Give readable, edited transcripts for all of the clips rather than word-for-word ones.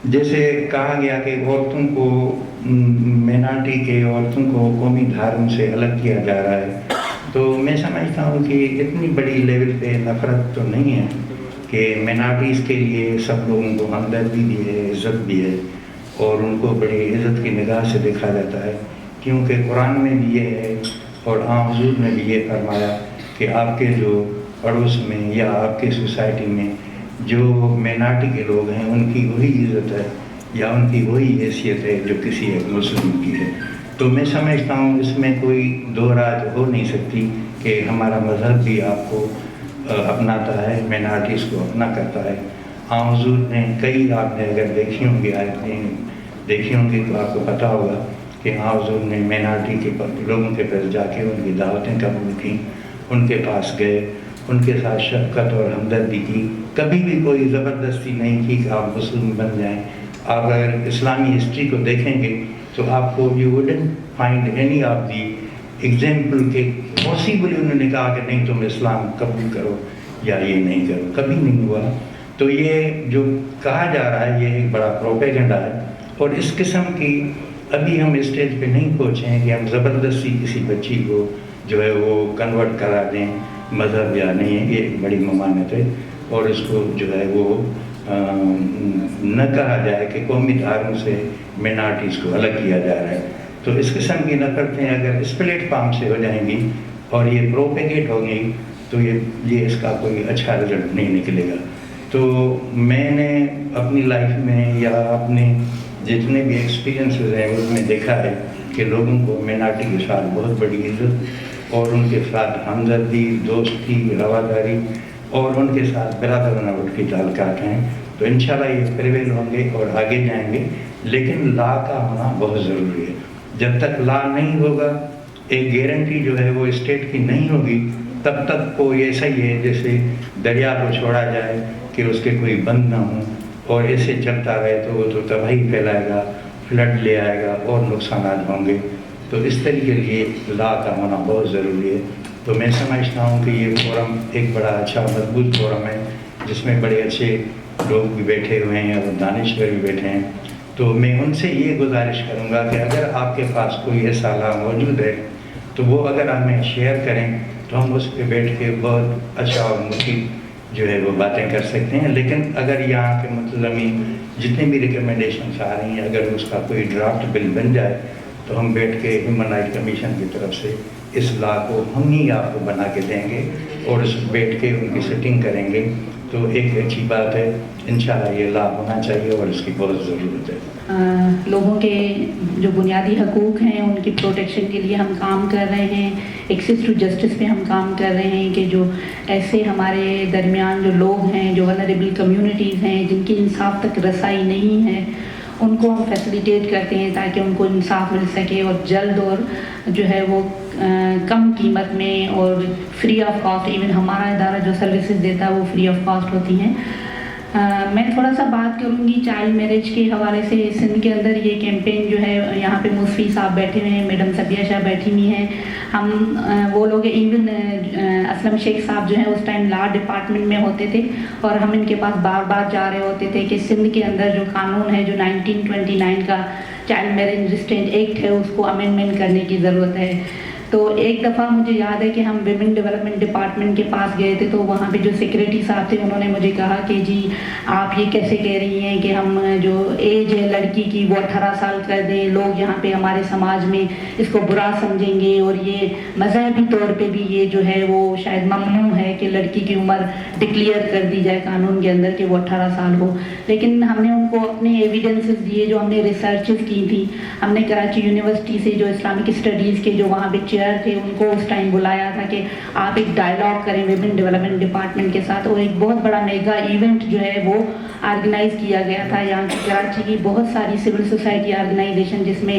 جیسے کہا گیا کہ عورتوں کو مینارٹی کے عورتوں کو قومی دھارم سے الگ کیا جا رہا ہے، تو میں سمجھتا ہوں کہ اتنی بڑی لیول پہ نفرت تو نہیں ہے کہ مینارٹیز کے لیے سب لوگوں کو ہمدردی بھی ہے، عزت بھی ہے، اور ان کو بڑی عزت کی نگاہ سے دیکھا جاتا ہے، کیونکہ قرآن میں بھی یہ ہے اور حضور نے بھی یہ فرمایا کہ آپ کے جو پڑوس میں یا آپ کے سوسائٹی میں جو مینارٹی کے لوگ ہیں ان کی وہی عزت ہے یا ان کی وہی حیثیت ہے جو کسی ایک مسلم کی ہے۔ تو میں سمجھتا ہوں اس میں کوئی دو رائے ہو نہیں سکتی کہ ہمارا مذہب بھی آپ کو اپناتا ہے، مینارٹیز کو اپنا کرتا ہے۔ حضور نے کئی، آپ نے اگر دیکھی ہوں گی آیتیں دیکھی ہوں گی تو آپ کو پتہ ہوگا کہ حضور نے مینارٹی کے لوگوں کے پاس جا کے ان کی دعوتیں قبول کیں، ان کے پاس گئے، ان کے ساتھ شفقت اور ہمدردی کی، کبھی بھی کوئی زبردستی نہیں کی کہ آپ مسلم بن جائیں۔ آپ اگر اسلامی ہسٹری کو دیکھیں گے تو آپ کو you wouldn't find any of the example کہ پاسبلی انہوں نے کہا کہ نہیں تم اسلام قبول کرو یا یہ نہیں کرو، کبھی نہیں ہوا۔ تو یہ جو کہا جا رہا ہے یہ ایک بڑا پروپیگنڈا ہے، اور اس قسم کی ابھی ہم اسٹیج پہ نہیں پہنچے ہیں کہ ہم زبردستی کسی بچی کو جو ہے وہ کنورٹ کرا دیں مذہب یا نہیں ہے۔ یہ ایک بڑی ممانعت ہے، اور اس کو جو ہے وہ نہ کہا جائے کہ قومی دھارم سے مینارٹیز کو الگ کیا جا رہا ہے۔ تو اس قسم کی نفرتیں اگر اس پلیٹ فارم سے ہو جائیں گی اور یہ پروپیگیٹ ہوں گی تو یہ اس کا کوئی اچھا رزلٹ نہیں نکلے گا۔ تو میں نے اپنی لائف میں یا اپنے جتنے بھی ایکسپیرینسز ہیں اس میں دیکھا ہے کہ لوگوں کو مینارٹی کے ساتھ بہت بڑی عزت اور ان کے ساتھ ہمدردی، دوستی، رواداری اور ان کے ساتھ برادرانہ اٹھ کے تعلقات ہیں۔ تو انشاءاللہ یہ پریویل ہوں گے اور آگے جائیں گے، لیکن لا کا ہونا بہت ضروری ہے۔ جب تک لا نہیں ہوگا، ایک گارنٹی جو ہے وہ اسٹیٹ کی نہیں ہوگی، تب تک کوئی ایسا ہی ہے جیسے دریا کو چھوڑا جائے کہ اس کے کوئی بند نہ ہوں، اور ایسے چلتا رہے تو وہ تو تباہی پھیلائے گا، فلڈ لے آئے گا اور نقصانات ہوں گے۔ تو اس طریقے کے لیے لا کا ہونا بہت ضروری ہے۔ تو میں سمجھتا ہوں کہ یہ فورم ایک بڑا اچھا مضبوط فورم ہے جس میں بڑے اچھے لوگ بھی بیٹھے ہوئے ہیں اور دانشور بھی بیٹھے ہیں۔ تو میں ان سے یہ گزارش کروں گا کہ اگر آپ کے پاس کوئی ایسا لا موجود ہے تو وہ اگر ہمیں شیئر کریں تو ہم اس پہ بیٹھ کے بہت اچھا اور مفید جو ہے وہ باتیں کر سکتے ہیں۔ لیکن اگر یہاں کے منتظمین جتنے بھی ریکمنڈیشنس آ رہی ہیں اگر اس کا کوئی ڈرافٹ بل بن جائے تو ہم بیٹھ کے ہیومن رائٹ کمیشن کی طرف سے اس لا کو ہم ہی آپ کو بنا کے دیں گے اور اس بیٹھ کے ان کی سیٹنگ کریں گے۔ تو ایک اچھی بات ہے، انشاءاللہ یہ لا ہونا چاہیے اور اس کی بہت ضرورت ہے۔ لوگوں کے جو بنیادی حقوق ہیں ان کی پروٹیکشن کے لیے ہم کام کر رہے ہیں، ایکسیس ٹو جسٹس پہ ہم کام کر رہے ہیں کہ جو ایسے ہمارے درمیان جو لوگ ہیں، جو ونریبل کمیونٹیز ہیں جن کی انصاف تک رسائی نہیں ہے، ان کو ہم فیسیلیٹیٹ کرتے ہیں تاکہ ان کو انصاف مل سکے اور جلد، اور جو ہے وہ کم قیمت میں اور فری آف کاسٹ، ایون ہمارا ادارہ جو سروسز دیتا ہے وہ فری آف کاسٹ ہوتی ہیں۔ میں تھوڑا سا بات کروں گی چائلڈ میرج کے حوالے سے۔ سندھ کے اندر یہ کیمپین جو ہے، یہاں پہ مصفی صاحب بیٹھے ہوئے ہیں، میڈم سبیہ شاہ بیٹھی ہوئی ہیں، ہم وہ لوگ ایون اسلم شیخ صاحب جو ہیں اس ٹائم لا ڈپارٹمنٹ میں ہوتے تھے اور ہم ان کے پاس بار بار جا رہے ہوتے تھے کہ سندھ کے اندر جو قانون ہے جو 1929 کا چائلڈ میرج ریسٹرینٹ ایکٹ ہے اس کو امینڈمنٹ کرنے کی ضرورت ہے۔ تو ایک دفعہ مجھے یاد ہے کہ ہم ویمن ڈیولپمنٹ ڈپارٹمنٹ کے پاس گئے تھے، تو وہاں پہ جو سیکریٹری صاحب تھے انہوں نے مجھے کہا کہ جی آپ یہ کیسے کہہ رہی ہیں کہ ہم جو ایج ہے لڑکی کی وہ 18 سال کر دیں، لوگ یہاں پہ ہمارے سماج میں اس کو برا سمجھیں گے، اور یہ مذہبی طور پہ بھی یہ جو ہے وہ شاید ممنوع ہے کہ لڑکی کی عمر ڈکلیئر کر دی جائے قانون کے اندر کہ وہ 18 سال ہو۔ لیکن ہم نے ان کو اپنے ایویڈنسز دیے، جو ہم نے ریسرچز کی تھی، ہم نے کراچی یونیورسٹی سے جو اسلامک اسٹڈیز کے جو وہاں پہ چیئر تھے ان کو اس ٹائم بلایا تھا کہ آپ ایک ڈائلاگ کریں ویمن ڈیولپمنٹ ڈپارٹمنٹ کے ساتھ، اور ایک بہت بڑا میگا ایونٹ جو ہے وہ آرگنائز کیا گیا تھا یہاں کی کراچی کی بہت ساری سول سوسائٹی آرگنائزیشن، جس میں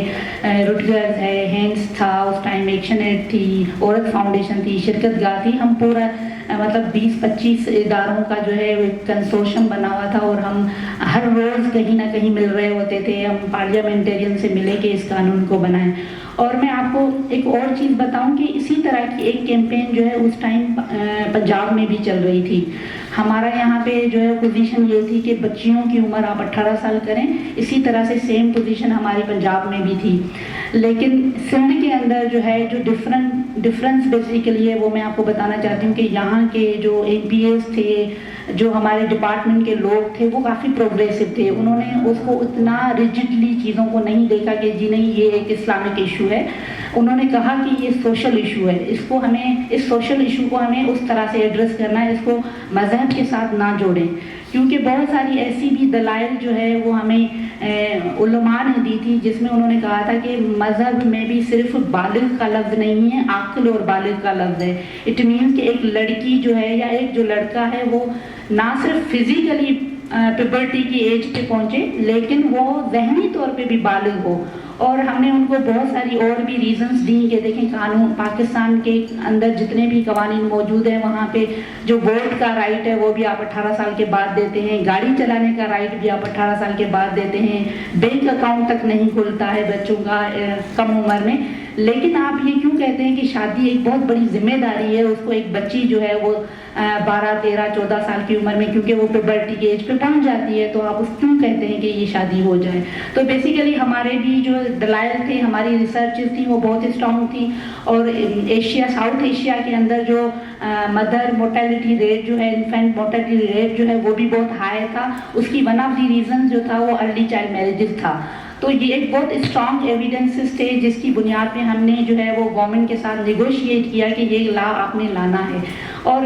روٹگرز ہے، ہینڈس تھا اس ٹائم، ایکشن ایڈ تھی، عورت فاؤنڈیشن تھی، شرکت گاہ تھی، ہم پورا مطلب 20-25 اداروں کا جو ہے کنسورشم بنا ہوا تھا، اور ہم ہر روز کہیں نہ کہیں مل رہے ہوتے تھے، ہم پارلیمنٹرین سے ملے کہ اس قانون کو بنائیں۔ اور میں آپ کو ایک اور چیز بتاؤں کہ اسی طرح کی ایک کیمپین جو ہے اس ٹائم پنجاب میں بھی چل رہی تھی۔ ہمارا یہاں پہ جو ہے پوزیشن یہ تھی کہ بچیوں کی عمر آپ 18 سال کریں، اسی طرح سے سیم پوزیشن ہماری پنجاب میں بھی تھی. لیکن سندھ کے اندر جو ہے جو ڈفرینس بیسیکلی ہے وہ میں آپ کو بتانا چاہتی ہوں کہ یہاں کے جو ایم پی ایز تھے، جو ہمارے ڈپارٹمنٹ کے لوگ تھے، وہ کافی پروگریسو تھے. انہوں نے اس کو اتنا ریجڈلی چیزوں کو نہیں دیکھا کہ جی نہیں یہ ایک اسلامک ایشو ہے. انہوں نے کہا کہ یہ سوشل ایشو ہے، اس سوشل ایشو کو ہمیں اس طرح سے ایڈریس کرنا ہے، اس کو مذہب کے ساتھ نہ جوڑیں. کیونکہ بہت ساری ایسی بھی دلائل جو ہے وہ ہمیں علماء نے دی تھی، جس میں انہوں نے کہا تھا کہ مذہب میں بھی صرف بالغ کا لفظ نہیں ہے، عاقل اور بالغ کا لفظ ہے. اٹ مینس کہ ایک لڑکی جو ہے یا ایک جو لڑکا ہے وہ نہ صرف فزیکلی پیبرٹی کی ایج پہ پہنچے لیکن وہ ذہنی طور پہ بھی بالغ ہو. اور ہم نے ان کو بہت ساری اور بھی ریزنز دی کہ دیکھیں قانون پاکستان کے اندر جتنے بھی قوانین موجود ہیں وہاں پہ جو ووٹ کا رائٹ ہے وہ بھی آپ 18 سال کے بعد دیتے ہیں، گاڑی چلانے کا رائٹ بھی آپ 18 سال کے بعد دیتے ہیں، بینک اکاؤنٹ تک نہیں کھلتا ہے بچوں کا کم عمر میں. لیکن آپ یہ کیوں کہتے ہیں کہ شادی ایک بہت بڑی ذمہ داری ہے، اس کو ایک بچی جو ہے وہ 12 13 14 سال کی عمر میں کیونکہ وہ پیبرٹی کی ایج پہ پہنچ جاتی ہے، تو آپ اس کیوں کہتے ہیں کہ یہ شادی ہو جائے؟ تو بیسیکلی ہمارے بھی جو دلائل تھے، ہماری ریسرچز تھیں وہ بہت اسٹرانگ تھیں. اور ساؤتھ ایشیا کے اندر جو مدر موٹیلٹی ریٹ جو ہے، انفینٹ موٹیلٹی ریٹ جو ہے وہ بھی بہت ہائی تھا. اس کی ون آف دی ریزن جو تھا وہ ارلی چائلڈ میرجز تھا. تو یہ ایک بہت اسٹرانگ ایویڈنسز تھے جس کی بنیاد پہ ہم نے جو ہے وہ گورنمنٹ کے ساتھ نیگوشیٹ کیا کہ یہ لا آپ نے لانا ہے. اور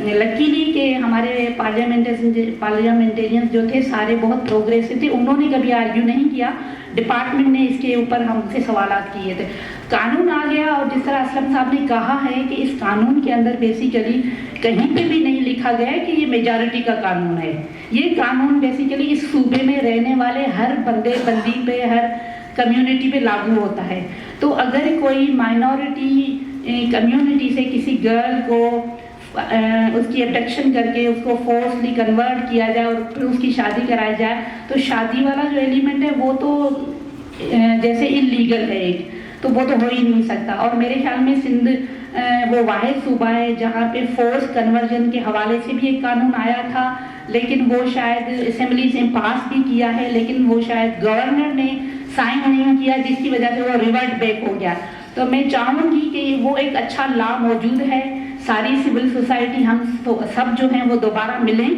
لکیلی کہ ہمارے پارلیمنٹیرینز جو تھے سارے بہت پروگریسو تھے، انہوں نے کبھی آرگیو نہیں کیا. ڈپارٹمنٹ نے اس کے اوپر ہم سے سوالات کیے تھے. قانون آ گیا اور جس طرح اسلم صاحب نے کہا ہے کہ اس قانون کے اندر بیسیکلی کہیں پہ بھی نہیں لکھا گیا ہے کہ یہ میجارٹی کا قانون ہے. یہ قانون بیسیکلی اس صوبے میں رہنے والے ہر بندے بندی پہ، ہر کمیونٹی پہ لاگو ہوتا ہے. تو اگر کوئی مائنورٹی کمیونٹی سے کسی گرل کو اس کی ابڈکشن کر کے اس کو فورسلی کنورٹ کیا جائے اور پھر اس کی شادی کرائی جائے تو شادی والا جو ایلیمنٹ ہے وہ تو جیسے انلیگل ہے ایک، تو وہ تو ہو ہی نہیں سکتا. اور میرے خیال میں سندھ وہ واحد صوبہ ہے جہاں پہ فورس کنورژن کے حوالے سے بھی ایک قانون آیا تھا، لیکن وہ شاید اسمبلی سے پاس بھی کیا ہے لیکن وہ شاید گورنر نے سائن نہیں کیا، جس کی وجہ سے وہ ریورٹ بیک ہو گیا. تو میں چاہوں گی کہ وہ ایک اچھا لا موجود ہے، ساری سول سوسائٹی ہم سب جو ہیں وہ دوبارہ ملیں،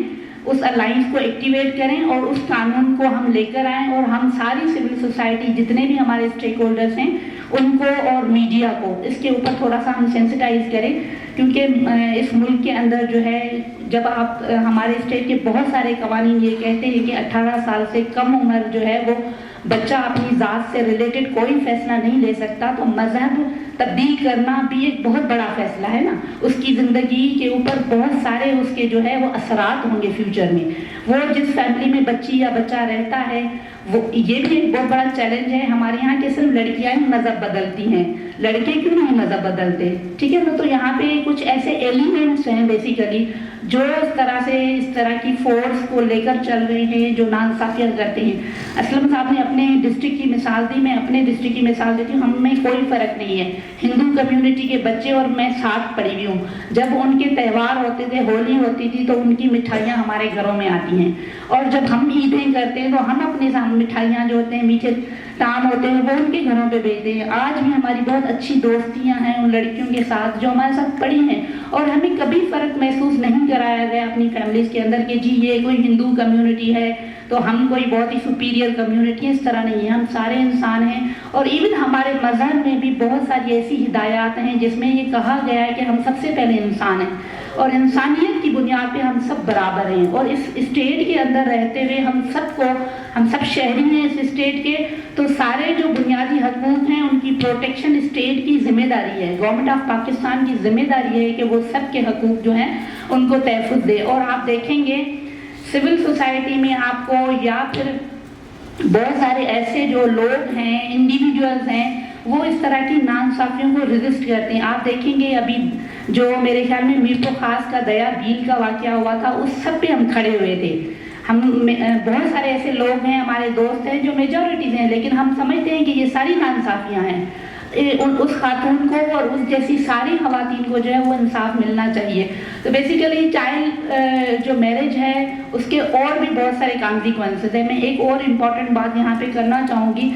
اس الائنس کو ایکٹیویٹ کریں اور اس قانون کو ہم لے کر آئیں، اور ہم ساری سول سوسائٹی جتنے بھی ہمارے اسٹیک ہولڈرس ہیں ان کو اور میڈیا کو اس کے اوپر تھوڑا سا ہم سینسٹائز کریں. کیونکہ اس ملک کے اندر جو ہے جب آپ ہمارے اسٹیٹ کے بہت سارے قوانین یہ کہتے ہیں کہ 18 سال سے کم عمر جو ہے وہ بچہ اپنی ذات سے ریلیٹڈ کوئی فیصلہ نہیں لے سکتا، تو مذہب تبدیل کرنا بھی ایک بہت بڑا فیصلہ ہے نا. اس کی زندگی کے اوپر بہت سارے اس کے جو ہے وہ اثرات ہوں گے فیوچر میں. وہ جس فیملی میں بچی یا بچہ رہتا ہے وہ یہ بھی ایک بہت بڑا چیلنج ہے. ہمارے یہاں کے صرف لڑکیاں ہی مذہب بدلتی ہیں، لڑکے کیوں نہیں مذہب بدلتے؟ ٹھیک ہے نا. تو یہاں پہ کچھ ایسے ایلیمنٹس ہیں بیسیکلی جو اس طرح کی فورس کو لے کر چل رہے ہیں جو ناانصافیت کرتے ہیں. اسلم صاحب نے اپنے ڈسٹرکٹ کی مثال دی، میں اپنے ڈسٹرکٹ کی مثال دیتی ہوں. ہم میں کوئی فرق نہیں ہے، ہندو کمیونٹی کے بچے اور میں ساتھ پڑھی ہوئی ہوں. جب ان کے تہوار ہوتے تھے، ہولی ہوتی تھی تو ان کی مٹھائیاں ہمارے گھروں میں آتی ہیں، اور جب ہم عیدیں کرتے ہیں تو ہم اپنے سامنے مٹھائیاں جو ہوتے ہیں، میٹھے تام ہوتے ہیں، وہ ان کے گھروں پہ بھیجتے ہیں. آج بھی ہماری بہت اچھی دوستیاں ہیں ان لڑکیوں کے ساتھ جو ہمارے ساتھ پڑھی ہیں، اور ہمیں کبھی فرق محسوس نہیں کرایا گیا اپنی فیملیز کے اندر کہ جی یہ کوئی ہندو کمیونٹی ہے تو ہم کوئی بہت ہی سپیریئر کمیونٹی ہے. اس طرح نہیں ہے، ہم سارے انسان ہیں. اور ایون ہمارے مذہب میں بھی بہت ساری ایسی ہدایات ہیں جس میں یہ کہا گیا ہے کہ ہم سب سے پہلے انسان ہیں اور انسانیت کی بنیاد پہ ہم سب برابر ہیں. اور اس اسٹیٹ کے اندر رہتے ہوئے ہم سب شہری ہیں اس اسٹیٹ کے، تو سارے جو بنیادی حقوق ہیں ان کی پروٹیکشن اسٹیٹ کی ذمہ داری ہے. گورنمنٹ آف پاکستان کی ذمہ داری ہے کہ وہ سب کے حقوق جو ہیں ان کو تحفظ دے. اور آپ دیکھیں گے سول سوسائٹی میں آپ کو یا پھر بہت سارے ایسے جو لوگ ہیں، انڈیویجولز ہیں، وہ اس طرح کی ناانصافیوں کو ریزسٹ کرتے ہیں. آپ دیکھیں گے ابھی جو میرے خیال میں میر تو خاص کا دیا بیل کا واقعہ ہوا تھا، اس سب پہ ہم کھڑے ہوئے تھے. ہم بہت سارے ایسے لوگ ہیں، ہمارے دوست ہیں جو میجورٹیز ہیں، لیکن ہم سمجھتے ہیں کہ یہ ساری ناانصافیاں ہیں. اس خاتون کو اور اس جیسی ساری خواتین کو جو ہے وہ انصاف ملنا چاہیے. تو بیسیکلی چائلڈ جو میرج ہے اس کے اور بھی بہت سارے کانسیکوینسز ہیں. میں ایک اور امپورٹنٹ بات یہاں پہ کرنا چاہوں گی،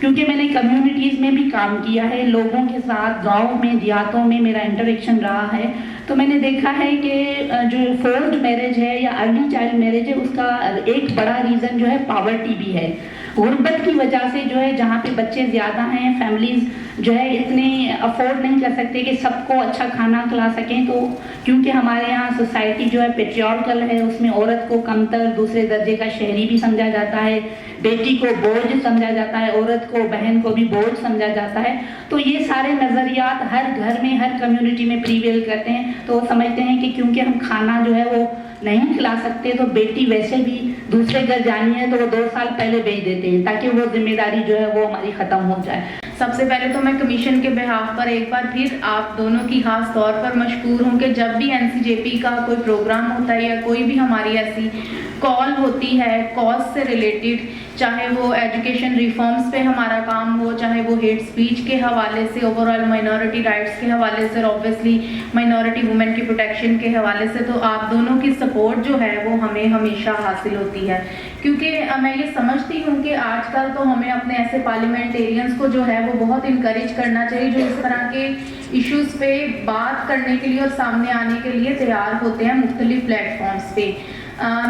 کیونکہ میں نے کمیونٹیز میں بھی کام کیا ہے، لوگوں کے ساتھ گاؤں میں دیہاتوں میں میرا انٹریکشن رہا ہے، تو میں نے دیکھا ہے کہ جو فورسڈ میرج ہے یا ارلی چائلڈ میرج ہے اس کا ایک بڑا ریزن جو ہے پاورٹی بھی ہے. غربت کی وجہ سے جو ہے جہاں پہ بچے زیادہ ہیں، فیملیز جو ہے اتنے افورڈ نہیں کر سکتے کہ سب کو اچھا کھانا کھلا سکیں، تو کیونکہ ہمارے یہاں سوسائٹی جو ہے پیٹریارکل ہے، اس میں عورت کو کمتر، دوسرے درجے کا شہری بھی سمجھا جاتا ہے، بیٹی کو بوجھ سمجھا جاتا ہے، عورت کو، بہن کو بھی بوجھ سمجھا جاتا ہے. تو یہ سارے نظریات ہر گھر میں، ہر کمیونٹی میں پریویل کرتے ہیں. تو وہ سمجھتے ہیں کہ کیونکہ ہم کھانا جو ہے وہ نہیں کھلا سکتے تو بیٹی ویسے بھی دوسرے گھر جانی ہے تو وہ 2 سال پہلے بھیج دیتے ہیں تاکہ وہ ذمہ داری جو ہے وہ ہماری ختم ہو جائے. سب سے پہلے تو میں کمیشن کے بہاف پر ایک بار پھر آپ دونوں کی خاص طور پر مشکور ہوں کہ جب بھی NCJP کا کوئی پروگرام ہوتا ہے یا کوئی بھی ہماری ایسی کال ہوتی ہے کاز سے ریلیٹڈ، چاہے وہ ایجوکیشن ریفارمز پہ ہمارا کام ہو، چاہے وہ ہیٹ سپیچ کے حوالے سے، اوور آل مائنورٹی رائٹس کے حوالے سے، اور اوبویسلی مائنورٹی وومن کی پروٹیکشن کے حوالے سے، تو آپ دونوں کی سپورٹ جو ہے وہ ہمیں ہمیشہ حاصل ہوتی ہے. کیونکہ میں یہ سمجھتی ہوں کہ آج کل تو ہمیں اپنے ایسے پارلیمنٹیرینز کو جو ہے وہ بہت انکریج کرنا چاہیے جو اس طرح کے ایشوز پہ بات کرنے کے لیے اور سامنے آنے کے لیے تیار ہوتے ہیں مختلف پلیٹ فارمز پہ.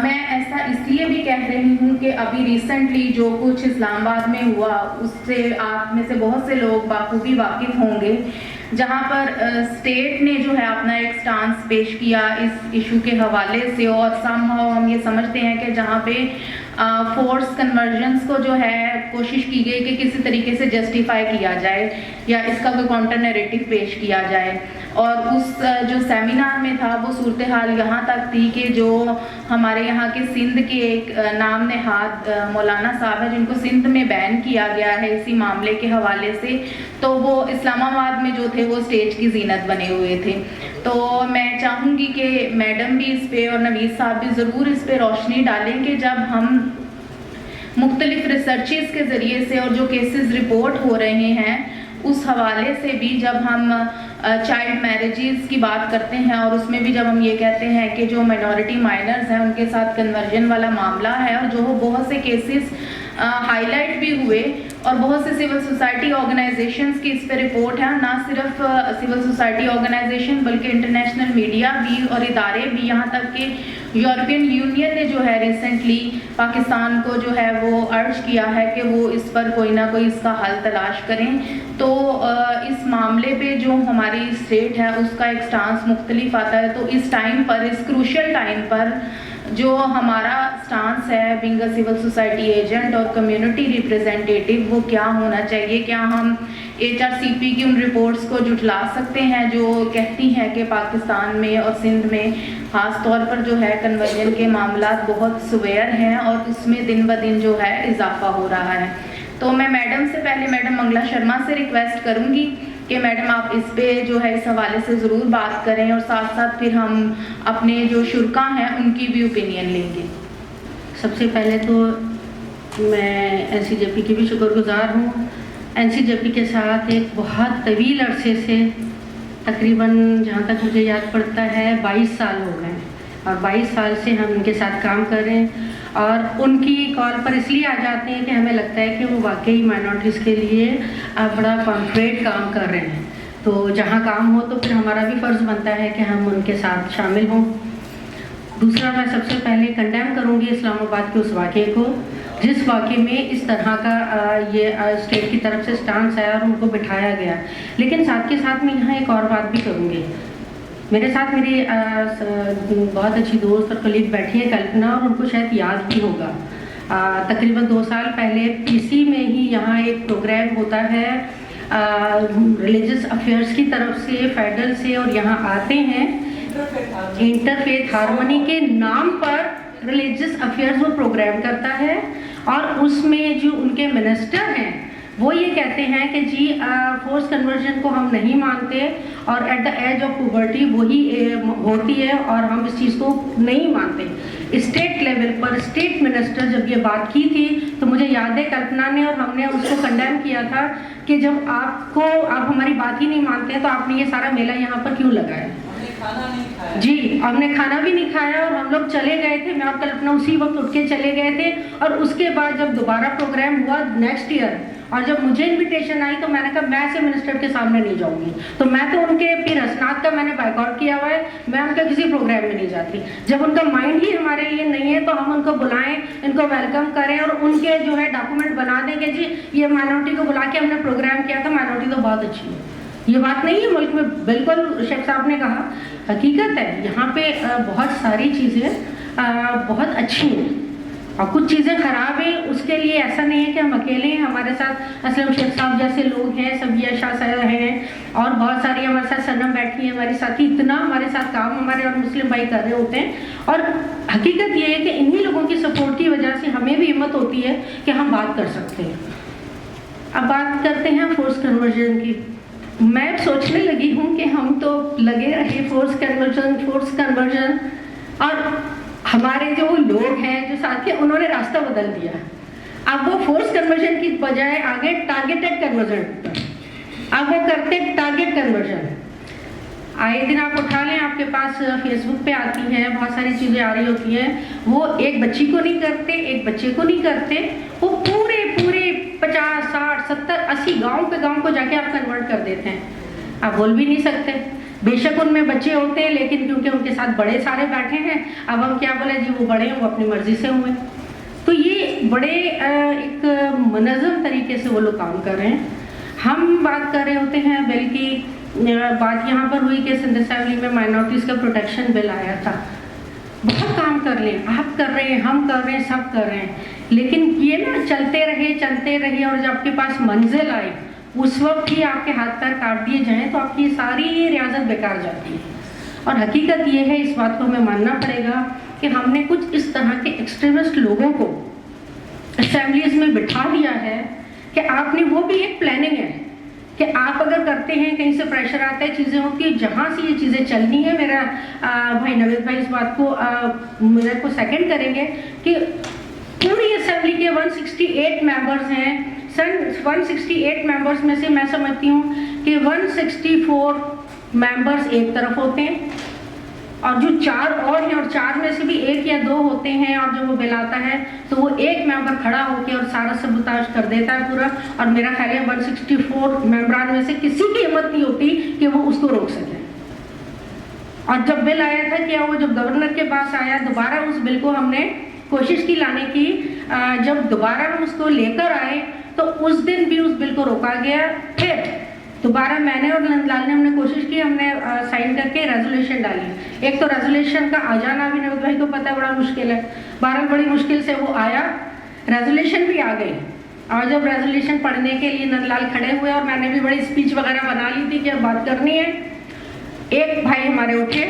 میں ایسا اس لیے بھی کہہ رہی ہوں کہ ابھی ریسنٹلی جو کچھ اسلام آباد میں ہوا اس سے آپ میں سے بہت سے لوگ بخوبی واقف ہوں گے، جہاں پر اسٹیٹ نے جو ہے اپنا ایک سٹانس پیش کیا اس ایشو کے حوالے سے، اور سم ہاؤ ہم یہ سمجھتے ہیں کہ جہاں پہ فورس کنورژنس کو جو ہے کوشش کی گئی کہ کسی طریقے سے جسٹیفائی کیا جائے یا اس کا کوئی کاؤنٹر نیریٹو پیش کیا جائے. اور اس جو سیمینار میں تھا وہ صورتحال یہاں تک تھی کہ جو ہمارے یہاں کے سندھ کے ایک نام نہاد مولانا صاحب ہیں جن کو سندھ میں بین کیا گیا ہے اسی معاملے کے حوالے سے، تو وہ اسلام آباد میں جو تھے وہ اسٹیج کی زینت بنے ہوئے تھے. تو میں چاہوں گی کہ میڈم بھی اس پہ اور نوید صاحب بھی ضرور اس پہ روشنی ڈالیں کہ جب ہم مختلف ریسرچز کے ذریعے سے اور جو کیسز رپورٹ ہو رہے ہیں اس حوالے سے بھی جب ہم چائلڈ میرجز کی بات کرتے ہیں اور اس میں بھی جب ہم یہ کہتے ہیں کہ جو مائنورٹی مائنرز ہیں ان کے ساتھ کنورژن والا معاملہ ہے اور جو بہت سے کیسز ہائی لائٹ بھی ہوئے اور بہت سے سول سوسائٹی آرگنائزیشنز کی اس پہ رپورٹ ہے، نہ صرف سول سوسائٹی آرگنائزیشن بلکہ انٹرنیشنل میڈیا بھی اور ادارے بھی، یہاں تک کہ یورپین یونین نے جو ہے ریسنٹلی پاکستان کو جو ہے وہ ارج کیا ہے کہ وہ اس پر کوئی نہ کوئی اس کا حل تلاش کریں. تو اس معاملے پہ جو ہماری اسٹیٹ ہے اس کا ایک سٹانس مختلف آتا ہے. تو اس ٹائم پر، اس کروشل ٹائم پر جو ہمارا سٹانس ہے being a civil society agent اور کمیونٹی ریپریزنٹیٹیو وہ کیا ہونا چاہیے؟ کیا ہم HRCP کی ان رپورٹس کو جھٹلا سکتے ہیں جو کہتی ہیں کہ پاکستان میں اور سندھ میں خاص طور پر جو ہے کنورژن کے معاملات بہت سویئر ہیں اور اس میں دن بدن جو ہے اضافہ ہو رہا ہے؟ تو میں میڈم سے پہلے میڈم منگلا شرما سے ریکویسٹ کروں گی کہ میڈم آپ اس پہ جو ہے اس حوالے سے ضرور بات کریں اور ساتھ ساتھ پھر ہم اپنے جو شرکاء ہیں ان کی بھی اوپینین لیں گے. سب سے پہلے تو میں NCJP کی بھی شکر گزار ہوں. NCJP کے ساتھ ایک بہت طویل عرصے سے تقریباً جہاں تک مجھے یاد پڑتا ہے 22 سال ہو گئے اور 22 سال سے ہم ان کے ساتھ کام کر رہے ہیں اور ان کی کال پر اس لیے آ جاتے ہیں کہ ہمیں لگتا ہے کہ وہ واقعی مائنورٹیز کے لیے بڑا کانکریٹ کام کر رہے ہیں. تو جہاں کام ہو تو پھر ہمارا بھی فرض بنتا ہے کہ ہم ان کے ساتھ شامل ہوں. دوسرا، میں سب سے پہلے کنڈیم کروں گی اسلام آباد کے اس واقعے کو جس واقعے میں اس طرح کا یہ اسٹیٹ کی طرف سے سٹانس آیا اور ان کو بٹھایا گیا. لیکن ساتھ کے ساتھ میں یہاں ایک اور بات بھی کروں گی. میرے ساتھ میری بہت اچھی دوست اور کلیگ بیٹھی ہے کلپنا، اور ان کو شاید یاد بھی ہوگا تقریباً 2 سال پہلے PC میں ہی یہاں ایک پروگرام ہوتا ہے ریلیجس افیئرس کی طرف سے فیڈرل سے، اور یہاں آتے ہیں انٹرفیتھ ہارمونی کے نام پر ریلیجس افیئرس وہ پروگرام کرتا ہے اور اس میں جو ان کے منسٹر ہیں وہ یہ کہتے ہیں کہ جی فورس کنورژن کو ہم نہیں مانتے اور ایٹ دا ایج آف پوبرٹی وہی ہوتی ہے اور ہم اس چیز کو نہیں مانتے. اسٹیٹ لیول پر اسٹیٹ منسٹر جب یہ بات کی تھی تو مجھے یاد ہے کلپنا نے اور ہم نے اس کو کنڈیم کیا تھا کہ جب آپ ہماری بات ہی نہیں مانتے ہیں تو آپ نے یہ سارا میلہ یہاں پر کیوں لگایا؟ کھانا نہیں کھایا جی، ہم نے کھانا بھی نہیں کھایا اور ہم لوگ چلے گئے تھے. میں اور کلپنا اسی وقت اٹھ کے چلے گئے تھے. اور اس کے بعد جب دوبارہ پروگرام ہوا نیکسٹ ایئر اور جب مجھے انویٹیشن آئی تو میں نے کہا میں ایسے منسٹر کے سامنے نہیں جاؤں گی. تو میں تو ان کے پھر اسناد کا میں نے بائیکاٹ کیا ہوا ہے، میں ان کا کسی پروگرام میں نہیں جاتی. جب ان کا مائنڈ ہی ہمارے لیے نہیں ہے تو ہم ان کو بلائیں، ان کو ویلکم کریں اور ان کے جو ہے ڈاکومنٹ بنا دیں کہ جی یہ مائنورٹی کو بلا کے ہم نے پروگرام کیا تھا، مائنورٹی تو بہت اچھی ہے. یہ بات نہیں ہے ملک میں، بالکل شیخ صاحب نے کہا حقیقت ہے. یہاں پہ بہت ساری چیزیں بہت اچھی ہیں اور کچھ چیزیں خراب ہیں. اس کے لیے ایسا نہیں ہے کہ ہم اکیلے ہیں، ہمارے ساتھ اسلم شیخ صاحب جیسے لوگ ہیں، سبیہ شاہ صاحب ہیں اور بہت ساری ہمارے ساتھ سنم بیٹھی ہیں ہمارے ساتھی. اتنا ہمارے ساتھ کام ہمارے اور مسلم بھائی کر رہے ہوتے ہیں اور حقیقت یہ ہے کہ انہی لوگوں کی سپورٹ کی وجہ سے ہمیں بھی ہمت ہوتی ہے کہ ہم بات کر سکتے ہیں. اب بات کرتے ہیں فورس کنورژن کی. میں سوچنے لگی ہوں کہ ہم تو لگے رہے فورس کنورژن اور ہمارے جو لوگ ہیں جو ساتھی ہیں انہوں نے راستہ بدل دیا. اب وہ فورس کنورژن کی بجائے آگے ٹارگیٹڈ کنورژن، اب وہ کرتے ٹارگیٹ کنورژن. آئے دن آپ اٹھا لیں، آپ کے پاس فیس بک پہ آتی ہیں بہت ساری چیزیں آ رہی ہوتی ہیں. وہ ایک بچی کو نہیں کرتے، ایک بچے کو نہیں کرتے، وہ پورے 50 60 70 80 گاؤں کو جا کے آپ کنورٹ کر دیتے ہیں. آپ بول بھی نہیں سکتے. بے شک ان میں بچے ہوتے ہیں لیکن کیونکہ ان کے ساتھ بڑے سارے بیٹھے ہیں اب ہم کیا بولے جی وہ بڑے ہیں وہ اپنی مرضی سے ہوئے. تو یہ بڑے ایک منظم طریقے سے وہ لوگ کام کر رہے ہیں. ہم بات کر رہے ہوتے ہیں بل کی بات یہاں پر ہوئی کہ سندھ اسمبلی میں مائنورٹیز کا پروٹیکشن بل آیا تھا. بہت کام کر لیں، آپ کر رہے ہیں، ہم کر رہے ہیں، سب کر رہے ہیں. لیکن یہ نا چلتے رہے اور جب آپ کے پاس منزل آئے اس وقت ہی آپ کے ہاتھ پیر کاٹ دیے جائیں تو آپ کی ساری ریاضت بیکار جاتی ہے. اور حقیقت یہ ہے، اس بات کو ہمیں ماننا پڑے گا کہ ہم نے کچھ اس طرح کے ایکسٹریمسٹ لوگوں کو اسمبلیز میں بٹھا دیا ہے کہ آپ نے، وہ بھی ایک پلاننگ ہے کہ آپ اگر کرتے ہیں کہیں سے پریشر آتا ہے، چیزیں ہوتی ہیں، جہاں سے یہ چیزیں چلنی ہے. میرا بھائی نوید بھائی اس بات کو میرے کو سیکنڈ کریں گے کہ پوری اسمبلی کے 168 ممبرز ہیں. سر 168 ممبرز میں سے میں سمجھتی ہوں کہ 164 ممبرز ایک طرف ہوتے ہیں اور جو 4 اور ہیں اور 4 میں سے بھی 1 یا 2 ہوتے ہیں اور جو وہ بل آتا ہے تو وہ ایک ممبر کھڑا ہو کے اور سارا سبوتاژ کر دیتا ہے پورا. اور میرا خیال ہے 164 ممبران میں سے کسی کی ہمت نہیں ہوتی کہ وہ اس کو روک سکے. اور جب بل آیا تھا کیا وہ جب گورنر کے پاس آیا دوبارہ اس بل کو ہم نے کوشش کی لانے کی. جب دوبارہ ہم اس کو لے کر آئے تو اس دن بھی اس بل کو روکا گیا. پھر دوبارہ میں نے اور نند لال نے ہم نے کوشش کی، ہم نے سائن کر کے ریزولوشن ڈالی. ایک تو ریزولوشن کا آ جانا بھی نوید بھائی کو پتہ ہے بڑا مشکل ہے. بہرحال بڑی مشکل سے وہ آیا، ریزولوشن بھی آ گئی. اور جب ریزولوشن پڑھنے کے لیے نند لال کھڑے ہوئے اور میں نے بھی بڑی اسپیچ وغیرہ بنا لی تھی کہ اب بات کرنی ہے، ایک بھائی ہمارے اٹھے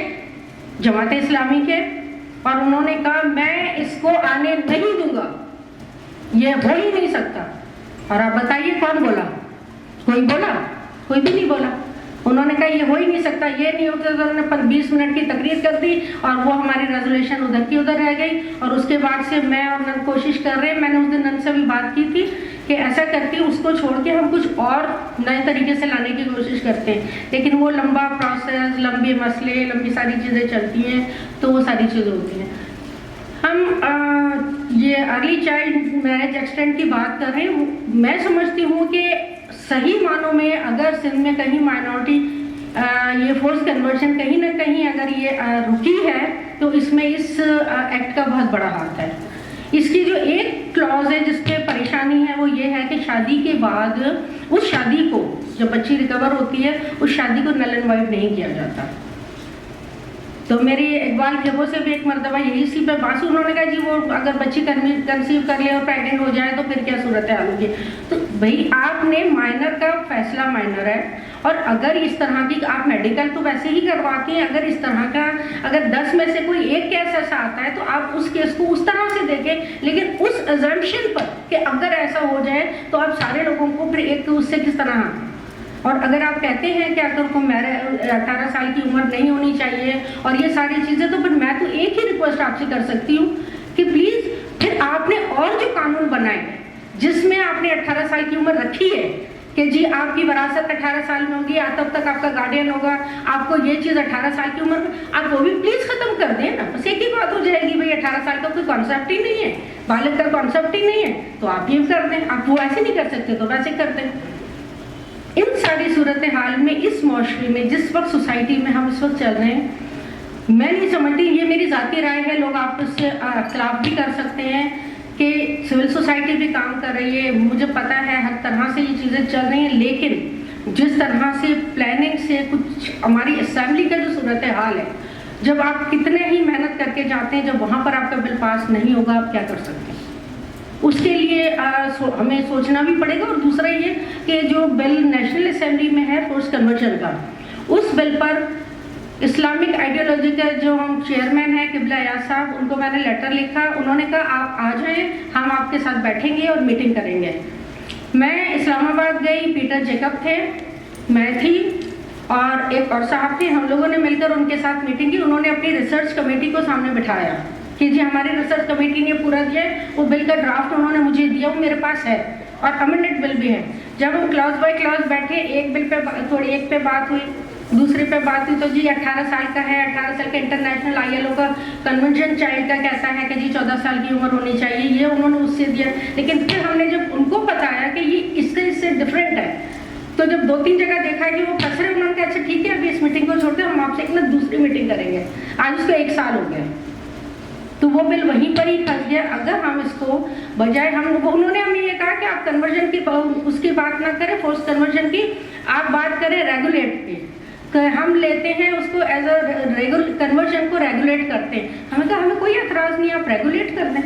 جماعت اسلامی کے اور انہوں نے کہا میں اس کو آنے نہیں دوں گا، یہ ہو ہی نہیں سکتا. اور آپ بتائیے کون بولا؟ کوئی بولا؟ کوئی بھی نہیں بولا. انہوں نے کہا یہ ہو ہی نہیں سکتا، یہ نہیں ہوتا. تو انہوں نے 20 منٹ کی تقریر کر دی اور وہ ہماری ریزولوشن ادھر کی ادھر رہ گئی. اور اس کے بعد سے میں اور نند کوشش کر رہے ہیں، میں نے اس دن نند سے بھی بات کی تھی کہ ایسا کرتی اس کو چھوڑ کے ہم کچھ اور نئے طریقے سے لانے کی کوشش کرتے ہیں. لیکن وہ لمبا پروسیس، لمبے مسئلے، لمبی ساری چیزیں چلتی ہیں تو وہ ساری چیزیں ہوتی ہیں. ہم یہ ارلی چائلڈ میرج ایکسٹینڈ کی بات کر رہے ہیں. میں سمجھتی ہوں کہ صحیح معنوں میں اگر سندھ میں کہیں مائنورٹی یہ فورس کنورژن کہیں نہ کہیں اگر یہ رکی ہے تو اس میں اس ایکٹ کا بہت بڑا ہاتھ ہے. اس کی جو ایک کلوز ہے جس پہ پریشانی ہے وہ یہ ہے کہ شادی کے بعد اس شادی کو جب بچی ریکور ہوتی ہے اس شادی کو نل اینڈ وائڈ نہیں کیا جاتا. تو میری اقبال جبوں سے بھی ایک مرتبہ یہی اسی پہ بات، انہوں نے کہا جی وہ اگر بچی کنسیو کر لے اور پریگننٹ ہو جائے تو پھر کیا صورت حال ہوگی. تو بھائی آپ نے مائنر کا فیصلہ مائنر ہے اور اگر اس طرح کی آپ میڈیکل تو ویسے ہی کرواتے ہیں، اگر اس طرح کا اگر 10 میں سے کوئی ایک کیس ایسا آتا ہے تو آپ اس کیس کو اس طرح سے دیکھیں. لیکن اس ایزمپشن پر کہ اگر ایسا ہو جائے تو آپ سارے لوگوں کو پھر ایک اس سے کس طرح. اور اگر آپ کہتے ہیں کہ اگر کو 18 سال کی عمر نہیں ہونی چاہیے اور یہ ساری چیزیں، تو پھر میں تو ایک ہی ریکویسٹ آپ سے کر سکتی ہوں کہ پلیز پھر آپ نے اور جو قانون بنائے جس میں آپ نے 18 سال کی عمر رکھی ہے کہ جی آپ کی وراثت 18 سال میں ہوگی، تب تک آپ کا گارڈین ہوگا، آپ کو یہ چیز 18 سال کی عمر میں، آپ وہ بھی پلیز ختم کر دیں نا. بس ایک ہی بات ہو جائے گی، بھائی 18 سال کا کوئی کانسیپٹ ہی نہیں ہے، بالغ کا کانسیپٹ ہی نہیں ہے، تو آپ یہ کر دیں. آپ وہ ایسے نہیں کر سکتے تو ویسے کر دیں. ان ساری صورتحال میں اس معاشرے میں جس وقت سوسائٹی میں ہم اس وقت چل رہے ہیں، میں نہیں سمجھتی، یہ میری ذاتی رائے ہے، لوگ آپ اس سے اختلاف بھی کر سکتے ہیں کہ سول سوسائٹی بھی کام کر رہی ہے، مجھے پتہ ہے ہر طرح سے یہ چیزیں چل رہی ہیں، لیکن جس طرح سے پلاننگ سے کچھ ہماری اسمبلی کا جو صورتحال ہے، جب آپ کتنے ہی محنت کر کے جاتے ہیں، جب وہاں پر آپ کا بل پاس نہیں ہوگا، آپ کیا کر سکتے ہیں؟ اس کے لیے ہمیں سوچنا بھی پڑے گا. اور دوسرا یہ کہ جو بل نیشنل اسمبلی میں ہے فورس کنورژن کا، اس بل پر اسلامک آئیڈیالوجی کے جو ہم چیئرمین ہیں قبلہ ایاز صاحب، ان کو میں نے لیٹر لکھا. انہوں نے کہا آپ آ جائیں، ہم آپ کے ساتھ بیٹھیں گے اور میٹنگ کریں گے. میں اسلام آباد گئی، پیٹر جیکب تھے، میں تھی اور ایک اور صاحب تھے، ہم لوگوں نے مل کر ان کے ساتھ میٹنگ کی. انہوں نے اپنی ریسرچ کمیٹی کو سامنے بٹھایا کہ جی ہماری ریسرچ کمیٹی نے پورا دیا ہے، وہ بل کا ڈرافٹ انہوں نے مجھے دیا، وہ میرے پاس ہے اور امنڈڈ بل بھی ہے. جب ہم کلاس بائی کلاس بیٹھے، ایک بل پہ تھوڑی ایک پہ بات ہوئی، دوسرے پہ بات ہوئی تو جی 18 سال کا ہے، 18 سال کا انٹرنیشنل ILO کا کنونشن چائلڈ کا کہتا ہے کہ جی 14 سال کی عمر ہونی چاہیے، یہ انہوں نے اس سے دیا. لیکن پھر ہم نے جب ان کو بتایا کہ یہ اس سے ڈفرینٹ ہے، تو جب 2-3 جگہ دیکھا کہ وہ پھنس رہے، انہوں نے کہا اچھا ٹھیک ہے ابھی اس میٹنگ کو چھوڑتے ہیں، ہم آپ سے ایک دوسری میٹنگ کریں گے. آج اس کو 1 سال ہو گیا، تو وہ بل وہیں پر ہی پھنس گیا. اگر ہم اس کو بجائے انہوں نے ہمیں یہ کہا کہ آپ کنورژن کی اس کی بات نہ کریں، فورس کنورژن کی آپ بات کریں ریگولیٹ کی، کہ ہم لیتے ہیں اس کو ایز اے کنورژن کو ریگولیٹ کرتے ہیں. ہمیں کہا ہمیں کوئی اعتراض نہیں، آپ ریگولیٹ کر دیں،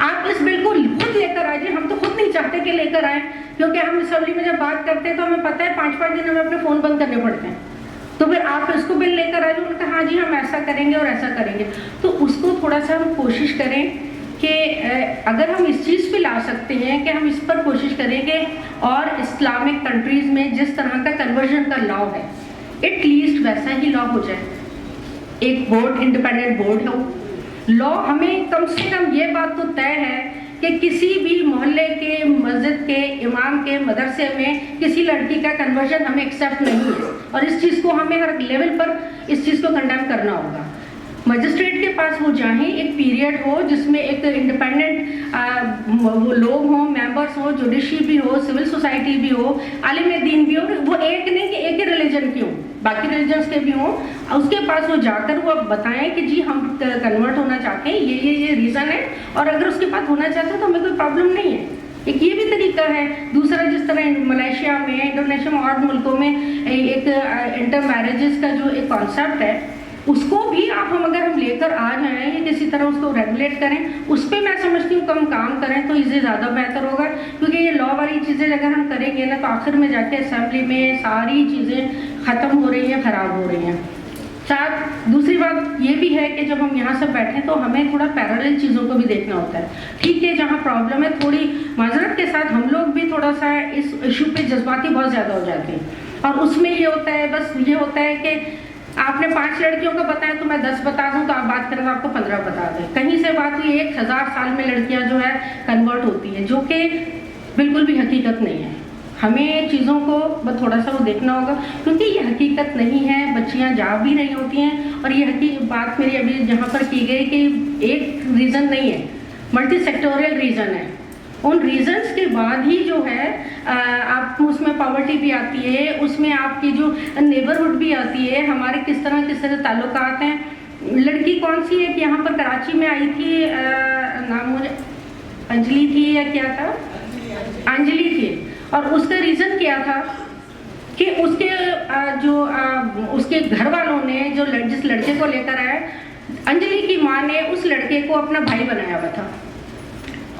آپ اس بل کو خود لے کر آئیے. ہم تو خود نہیں چاہتے کہ لے کر آئیں، کیونکہ ہم اسمبلی میں جب بات کرتے ہیں تو ہمیں پتہ ہے 5-5 دن ہمیں اپنے فون بند کرنے پڑتے ہیں. تو پھر آپ اس کو بل لے کر آئیے. انہوں نے کہا ہاں جی ہم ایسا کریں گے اور ایسا کریں گے. تو اس کو تھوڑا سا ہم کوشش کریں کہ اگر ہم اس چیز پہ لا سکتے ہیں کہ ہم اس پر کوشش کریں کہ اور اسلامک کنٹریز میں جس طرح کا کنورژن کا لا ہے ایٹ لیسٹ ویسا ہی لا ہو جائے. ایک بورڈ، انڈیپینڈنٹ بورڈ ہو لا. ہمیں کم سے کم یہ بات تو طے ہے کہ کسی بھی محلے کے، مسجد کے، امام کے، مدرسے میں کسی لڑکی کا کنورژن ہمیں ایکسیپٹ نہیں ہے، اور اس چیز کو ہمیں ہر لیول پر اس چیز کو کنڈیم کرنا ہوگا. مجسٹریٹ کے پاس وہ جائیں، ایک پیریڈ ہو جس میں ایک انڈیپینڈنٹ وہ لوگ ہوں، ممبرس ہوں، جوڈیشری بھی ہو، سول سوسائٹی بھی ہو، عالم دین بھی ہو. وہ ایک نہیں کہ ایک ہی ریلیجن کی ہوں، باقی ریلیجنس کے بھی ہوں. اس کے پاس وہ جا کر وہ بتائیں کہ جی ہم کنورٹ ہونا چاہتے ہیں، یہ ریزن ہے، اور اگر اس کے پاس ہونا چاہتے ہیں تو ہمیں کوئی پرابلم نہیں ہے. ایک یہ بھی طریقہ ہے. دوسرا جس طرح ملیشیا میں، انڈونیشیا میں اور ملکوں میں ایک انٹر میرجز کا جو ایک کانسیپٹ ہے، اس کو بھی ہم اگر ہم لے کر آ جائیں یا کسی طرح اس کو ریگولیٹ کریں، اس پہ میں سمجھتی ہوں کم کام کریں تو اسے زیادہ بہتر ہوگا. کیونکہ یہ لا والی چیزیں اگر ہم کریں گے نا تو آخر میں جا کے اسمبلی میں ساری چیزیں ختم ہو رہی ہیں، خراب ہو رہی ہیں. ساتھ دوسری بات یہ بھی ہے کہ جب ہم یہاں سے بیٹھیں تو ہمیں تھوڑا پیرالل چیزوں کو بھی دیکھنا ہوتا ہے. ٹھیک ہے جہاں پرابلم ہے، تھوڑی معذرت کے ساتھ ہم لوگ بھی تھوڑا سا اس ایشو پہ جذباتی بہت زیادہ ہو جاتے ہیں، اور اس میں یہ ہوتا ہے، بس یہ ہوتا ہے کہ آپ نے 5 لڑکیوں کا بتایا تو میں 10 بتا دوں، تو آپ بات کریں تو آپ کو 15 بتا دیں. کہیں سے بات ہوئی 1000 سال میں لڑکیاں جو ہے کنورٹ ہوتی ہیں، جو کہ بالکل بھی حقیقت نہیں ہے. ہمیں چیزوں کو تھوڑا سا وہ دیکھنا ہوگا، کیونکہ یہ حقیقت نہیں ہے. بچیاں جا بھی نہیں ہوتی ہیں، اور یہ بات میری ابھی جہاں پر کی گئی کہ ایک ریزن نہیں ہے، ملٹی سیکٹوریل ریزن ہے. ان ریزنس کے بعد ہی جو ہے آپ اس میں پاورٹی بھی آتی ہے، اس میں آپ کی جو نیبرہڈ بھی آتی ہے، ہمارے کس طرح تعلقات ہیں. لڑکی کون سی ہے کہ یہاں پر کراچی میں آئی تھی، نام مجھے انجلی تھی یا کیا تھا، انجلی تھی، اور اس کا ریزن کیا تھا کہ اس کے جو اس کے گھر والوں نے جو جس لڑکے کو لے کر آئے، انجلی کی ماں نے اس لڑکے کو اپنا بھائی بنایا ہوا تھا،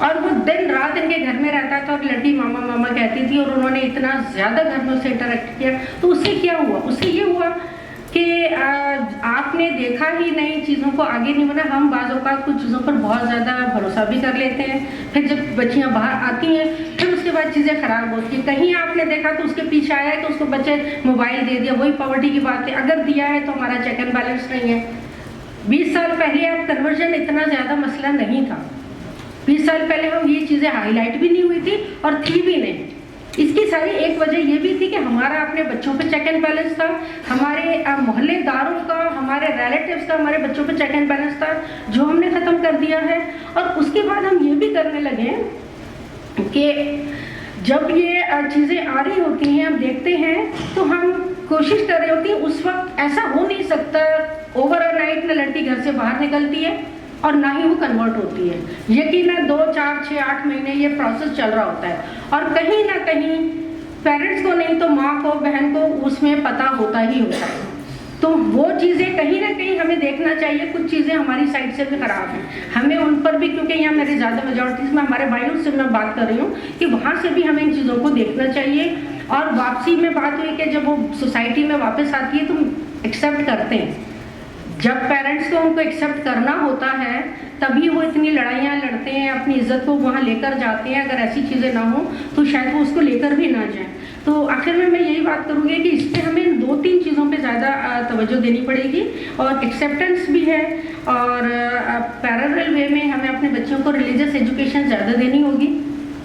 اور وہ دن رات ان کے گھر میں رہتا تھا، اور لڑکی ماما ماما کہتی تھی، اور انہوں نے اتنا زیادہ گھر میں اسے انٹریکٹ کیا. تو اس سے کیا ہوا؟ اس سے یہ ہوا کہ آپ نے دیکھا ہی نہیں، چیزوں کو آگے نہیں بڑھا. ہم بعض اوقات کچھ چیزوں پر بہت زیادہ بھروسہ بھی کر لیتے ہیں، پھر جب بچیاں باہر آتی ہیں پھر اس کے بعد چیزیں خراب ہوتی ہیں. کہیں آپ نے دیکھا تو اس کے پیچھے آیا تو اس کو بچے موبائل دے دیا، وہی پاورٹی کی بات ہے. اگر دیا ہے تو ہمارا چیک اینڈ بیلنس نہیں ہے. 20 سال پہلے اب کنورژن اتنا زیادہ مسئلہ نہیں تھا. 20 سال پہلے ہم یہ چیزیں ہائی لائٹ بھی نہیں ہوئی تھی اور تھی بھی نہیں. اس کی ساری ایک وجہ یہ بھی تھی کہ ہمارا اپنے بچوں پہ چیک اینڈ بیلنس تھا، ہمارے محلے داروں کا، ہمارے ریلیٹیوز کا ہمارے بچوں پہ چیک اینڈ بیلنس تھا، جو ہم نے ختم کر دیا ہے۔ اور اس کے بعد ہم یہ بھی کرنے لگے کہ جب یہ چیزیں آ رہی ہوتی ہیں، ہم دیکھتے ہیں تو ہم کوشش کر رہے ہوتی ہیں، اس وقت ایسا ہو نہیں سکتا اوور نائٹ نہ لڑکی گھر سے باہر نکلتی ہے اور نہ ہی وہ کنورٹ ہوتی ہے، یقیناً 2 4 6 8 مہینے یہ پروسیس چل رہا ہوتا ہے، اور کہیں نہ کہیں پیرنٹس کو نہیں تو ماں کو، بہن کو اس میں پتہ ہوتا ہی ہوتا ہے۔ تو وہ چیزیں کہیں نہ کہیں ہمیں دیکھنا چاہیے، کچھ چیزیں ہماری سائڈ سے بھی خراب ہیں، ہمیں ان پر بھی، کیونکہ یہاں میرے زیادہ میجورٹیز میں ہمارے بھائیوں سے میں بات کر رہی ہوں کہ وہاں سے بھی ہمیں ان چیزوں کو دیکھنا چاہیے۔ اور واپسی میں بات ہوئی کہ جب وہ سوسائٹی میں واپس آتی ہے تو ایکسیپٹ کرتے ہیں، جب پیرنٹس کو ان کو ایکسیپٹ کرنا ہوتا ہے تبھی وہ اتنی لڑائیاں لڑتے ہیں، اپنی عزت کو وہاں لے کر جاتے ہیں۔ اگر ایسی چیزیں نہ ہوں تو شاید وہ اس کو لے کر بھی نہ جائیں۔ تو آخر میں یہی بات کروں گی کہ اس پہ ہمیں 2-3 چیزوں پہ زیادہ توجہ دینی پڑے گی، اور ایکسیپٹنس بھی ہے، اور پیرالل وے میں ہمیں اپنے بچوں کو ریلیجس ایجوکیشن زیادہ دینی ہوگی۔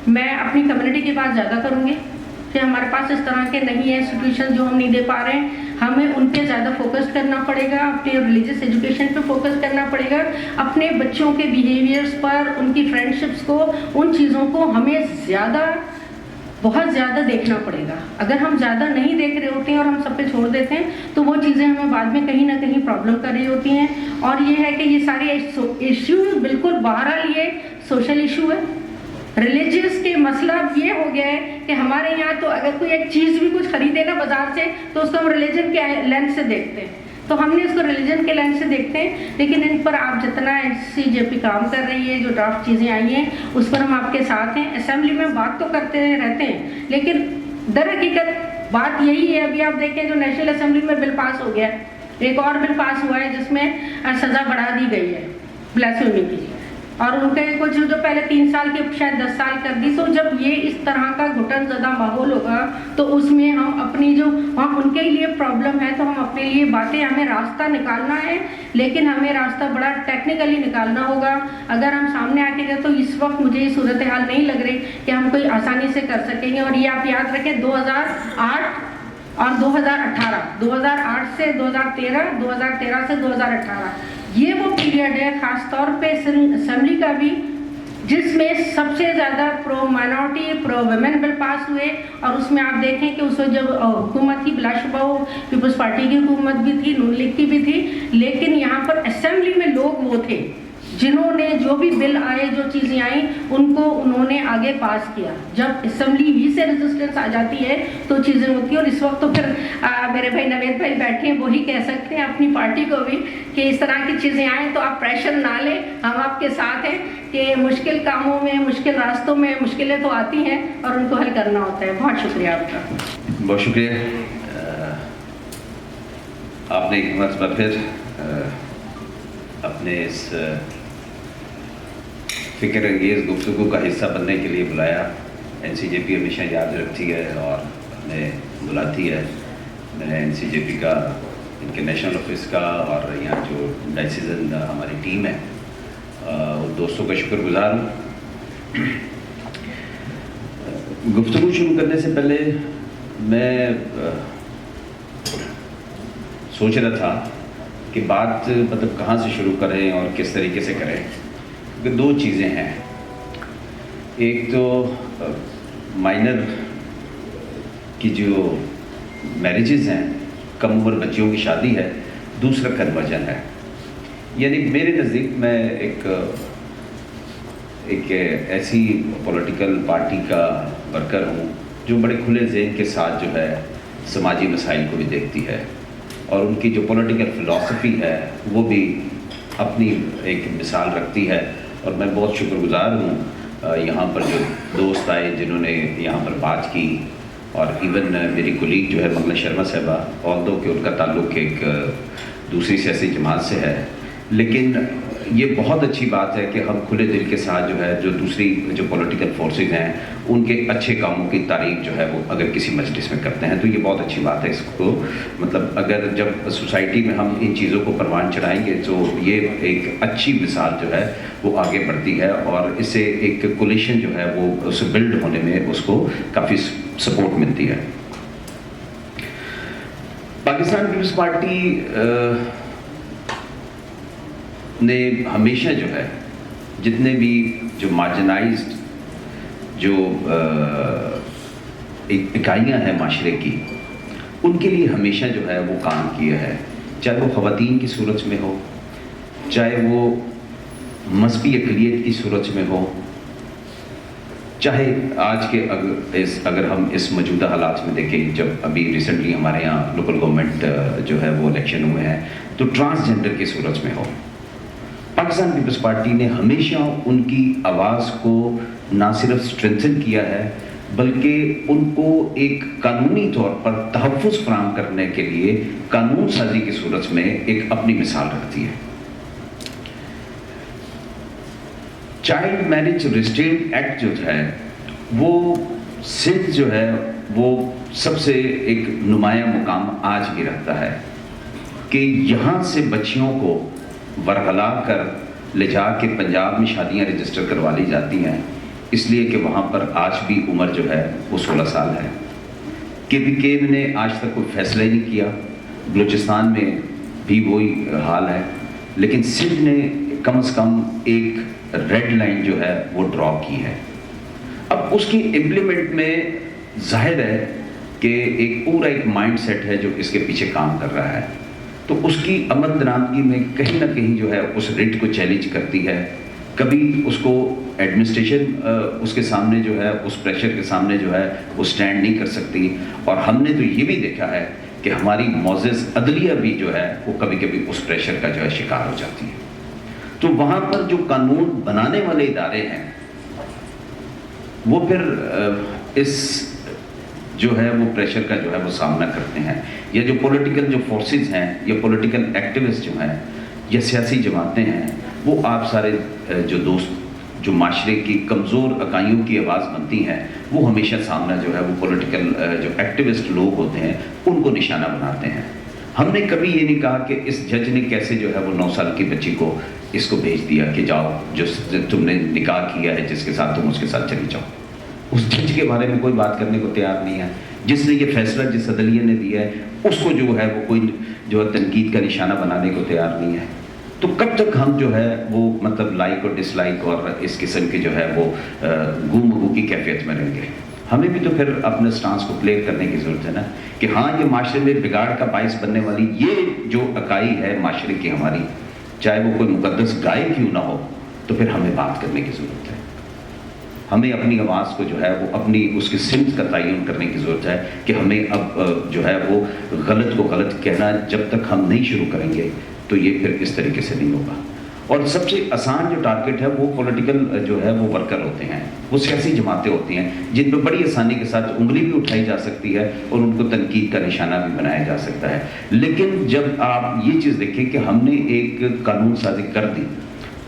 میں اپنی کمیونٹی کی بات زیادہ کروں گی کہ ہمارے پاس اس طرح کے نہیں ہیں انسٹیٹیوشن جو ہم نہیں دے پا رہے ہیں، ہمیں ان پہ زیادہ فوکس کرنا پڑے گا، اپنے ریلیجس ایجوکیشن پہ فوکس کرنا پڑے گا، اپنے بچوں کے بیہیویئرس پر، ان کی فرینڈشپس کو، ان چیزوں کو ہمیں بہت زیادہ دیکھنا پڑے گا۔ اگر ہم زیادہ نہیں دیکھ رہے ہوتے ہیں اور ہم سب پہ چھوڑ دیتے ہیں تو وہ چیزیں ہمیں بعد میں کہیں نہ کہیں پرابلم کر رہی ہوتی ہیں۔ اور یہ ہے کہ یہ سارے ایشو بالکل بہرحال یہ سوشل ایشو ہے۔ ریلیجیس کے مسئلہ یہ ہو گیا ہے کہ ہمارے یہاں تو اگر کوئی ایک چیز بھی کچھ خریدے نا بازار سے تو اس کو ہم ریلیجن کے لینس سے دیکھتے ہیں، تو ہم نے اس کو ریلیجن کے لینس سے دیکھتے ہیں۔ لیکن ان پر آپ جتنا NCJP کام کر رہی ہے، جو ڈرافٹ چیزیں آئی ہیں اس پر ہم آپ کے ساتھ ہیں۔ اسمبلی میں بات تو کرتے رہتے ہیں لیکن در حقیقت بات یہی ہے، ابھی آپ دیکھیں جو نیشنل اسمبلی میں بل پاس ہو گیا، ایک اور بل پاس ہوا ہے جس میں سزا بڑھا دی گئی ہے بلاسفیمی کی، اور ان کے کچھ جو پہلے 3 سال کی شاید 10 سال کر دی۔ تو جب یہ اس طرح کا گھٹن زدہ ماحول ہوگا تو اس میں ہم اپنی جو وہاں ان کے لیے پرابلم ہے تو ہم اپنے لیے باتیں، ہمیں راستہ نکالنا ہے، لیکن ہمیں راستہ بڑا ٹیکنیکلی نکالنا ہوگا۔ اگر ہم سامنے آ کے گئے تو اس وقت مجھے یہ صورتحال نہیں لگ رہی کہ ہم کوئی آسانی سے کر سکیں گے۔ اور یہ آپ یاد رکھیں 2008 اور 2008 سے 2013، 2013 سے 2018 یہ وہ پیریڈ ہے، خاص طور پہ اسمبلی کا بھی، جس میں سب سے زیادہ پرو مائنورٹی، پرو ویمن بل پاس ہوئے۔ اور اس میں آپ دیکھیں کہ اس وقت جب حکومت تھی بلا شبہ وہ پیپلز پارٹی کی حکومت بھی تھی، نون لیگ کی بھی تھی، لیکن یہاں پر اسمبلی میں لوگ وہ تھے جنہوں نے جو بھی بل آئے، جو چیزیں آئیں ان کو انہوں نے آگے پاس کیا۔ جب اسمبلی ہی سے ریزسٹنس آ جاتی ہے تو چیزیں ہوتی ہیں۔ اور اس وقت تو پھر میرے بھائی نوید بھائی بیٹھے ہیں، وہی کہہ سکتے ہیں اپنی پارٹی کو بھی کہ اس طرح کی چیزیں آئیں تو آپ پریشر نہ لیں، ہم آپ کے ساتھ ہیں کہ مشکل کاموں میں، مشکل راستوں میں مشکلیں تو آتی ہیں اور ان کو حل کرنا ہوتا ہے۔ بہت شکریہ آپ کا۔ بہت شکریہ۔ آپ نے ایک مرتبہ پھر اپنے اس فکر انگیز گفتگو کا حصہ بننے کے لیے بلایا۔ NCJP ہمیشہ یاد رکھتی ہے اور ہمیں بلاتی ہے۔ میں NCJP کا، ان کے نیشنل آفس کا اور یہاں جو ڈائسیزن ہماری ٹیم ہے ان دوستوں کا شکر گزار ہوں۔ گفتگو شروع کرنے سے پہلے میں سوچ رہا تھا کہ بات مطلب کہاں سے شروع کریں اور کس طریقے سے کریں، کیونکہ 2 چیزیں ہیں۔ ایک تو مائنر کی جو میرجز ہیں، کم عمر بچیوں کی شادی ہے، دوسرا کنورژن ہے۔ یعنی میرے نزدیک میں ایک ایسی پولیٹیکل پارٹی کا ورکر ہوں جو بڑے کھلے ذہن کے ساتھ جو ہے سماجی مسائل کو بھی دیکھتی ہے، اور ان کی جو پولیٹیکل فلسفی ہے وہ بھی اپنی ایک مثال رکھتی ہے۔ اور میں بہت شکر گزار ہوں یہاں پر جو دوست آئے جنہوں نے یہاں پر بات کی، اور ایون میری کولیگ جو ہے منگلا شرما صاحبہ، آلدو کہ ان کا تعلق ایک دوسری سیاسی جماعت سے ہے، لیکن یہ بہت اچھی بات ہے کہ ہم کھلے دل کے ساتھ جو ہے جو دوسری جو پولیٹیکل فورسز ہیں ان کے اچھے کاموں کی تعریف جو ہے وہ اگر کسی مجلس میں کرتے ہیں تو یہ بہت اچھی بات ہے. اس کو مطلب اگر جب سوسائٹی میں ہم ان چیزوں کو پروان چڑھائیں گے تو یہ ایک اچھی مثال جو ہے وہ آگے بڑھتی ہے اور اس سے ایک کولیشن جو ہے وہ اسے بلڈ ہونے میں اس کو کافی سپورٹ ملتی ہے. پاکستان پیپلز پارٹی نے ہمیشہ جو ہے جتنے بھی جو مارجنائزڈ جو اکائیاں ہیں معاشرے کی ان کے لیے ہمیشہ جو ہے وہ کام کیا ہے, چاہے وہ خواتین کی صورت میں ہو, چاہے وہ مذہبی اقلیت کی صورت میں ہو, چاہے آج کے اگر ہم اس موجودہ حالات میں دیکھیں جب ابھی ریسنٹلی ہمارے یہاں لوکل گورنمنٹ جو ہے وہ الیکشن ہوئے ہیں تو ٹرانسجنڈر کی صورت میں ہو, پاکستان پیپلز پارٹی نے ہمیشہ ان کی آواز کو نہ صرف اسٹرینتھن کیا ہے بلکہ ان کو ایک قانونی طور پر تحفظ فراہم کرنے کے لیے قانون سازی کی صورت میں ایک اپنی مثال رکھتی ہے. چائلڈ میرج ریسٹرینٹ ایکٹ جو ہے وہ سندھ جو ہے وہ سب سے ایک نمایاں مقام آج بھی رکھتا ہے کہ یہاں سے بچیوں کو ورغلا کر لے جا کے پنجاب میں شادیاں رجسٹر کروا لی جاتی ہیں اس لیے کہ وہاں پر آج بھی عمر جو ہے وہ 16 سال ہے. KPK نے آج تک کوئی فیصلہ ہی نہیں کیا, بلوچستان میں بھی وہی حال ہے, لیکن سندھ نے کم از کم ایک ریڈ لائن جو ہے وہ ڈرا کی ہے. اب اس کی امپلیمنٹ میں ظاہر ہے کہ ایک پورا ایک مائنڈ سیٹ ہے جو اس کے پیچھے کام کر رہا ہے, تو اس کی عمل درآمدگی میں کہیں نہ کہیں جو ہے اس ریٹ کو چیلنج کرتی ہے. کبھی اس کو ایڈمنسٹریشن اس کے سامنے جو ہے اس پریشر کے سامنے جو ہے وہ سٹینڈ نہیں کر سکتی, اور ہم نے تو یہ بھی دیکھا ہے کہ ہماری معزز عدلیہ بھی جو ہے وہ کبھی کبھی اس پریشر کا جو ہے شکار ہو جاتی ہے. تو وہاں پر جو قانون بنانے والے ادارے ہیں وہ پھر اس جو ہے وہ پریشر کا جو ہے وہ سامنا کرتے ہیں, یا جو پولیٹیکل جو فورسز ہیں یا پولیٹیکل ایکٹیوسٹ جو ہیں یا سیاسی جماعتیں ہیں وہ آپ سارے جو دوست جو معاشرے کی کمزور اکائیوں کی آواز بنتی ہیں وہ ہمیشہ سامنا جو ہے وہ پولیٹیکل جو ایکٹیوسٹ لوگ ہوتے ہیں ان کو نشانہ بناتے ہیں. ہم نے کبھی یہ نہیں کہا کہ اس جج نے کیسے جو ہے وہ 9 سال کی بچی کو اس کو بھیج دیا کہ جاؤ جو تم نے نکاح کیا ہے جس کے ساتھ تم اس کے ساتھ چلی جاؤ. اس جج کے بارے میں کوئی بات کرنے کو تیار نہیں ہے. جس نے یہ فیصلہ جس عدلیہ نے دیا ہے اس کو جو ہے وہ کوئی جو ہے تنقید کا نشانہ بنانے کو تیار نہیں ہے. تو کب تک ہم جو ہے وہ مطلب لائک اور ڈس لائک اور اس قسم کی جو ہے وہ گم گو کی کیفیت میں رہیں گے؟ ہمیں بھی تو پھر اپنے سٹانس کو کلیئر کرنے کی ضرورت ہے نا کہ ہاں یہ معاشرے میں بگاڑ کا باعث بننے والی یہ جو اکائی ہے معاشرے کی ہماری, چاہے وہ کوئی مقدس گائے کیوں نہ ہو, تو پھر ہمیں بات کرنے کی ضرورت ہے. ہمیں اپنی آواز کو جو ہے وہ اپنی اس کی سمت کا تعین کرنے کی ضرورت ہے کہ ہمیں اب جو ہے وہ غلط کو غلط کہنا جب تک ہم نہیں شروع کریں گے تو یہ پھر اس طریقے سے نہیں ہوگا. اور سب سے آسان جو ٹارگٹ ہے وہ پولیٹیکل جو ہے وہ ورکر ہوتے ہیں, وہ سیاسی جماعتیں ہوتی ہیں جن پہ بڑی آسانی کے ساتھ انگلی بھی اٹھائی جا سکتی ہے اور ان کو تنقید کا نشانہ بھی بنایا جا سکتا ہے. لیکن جب آپ یہ چیز دیکھیں کہ ہم نے ایک قانون سازی کر دی,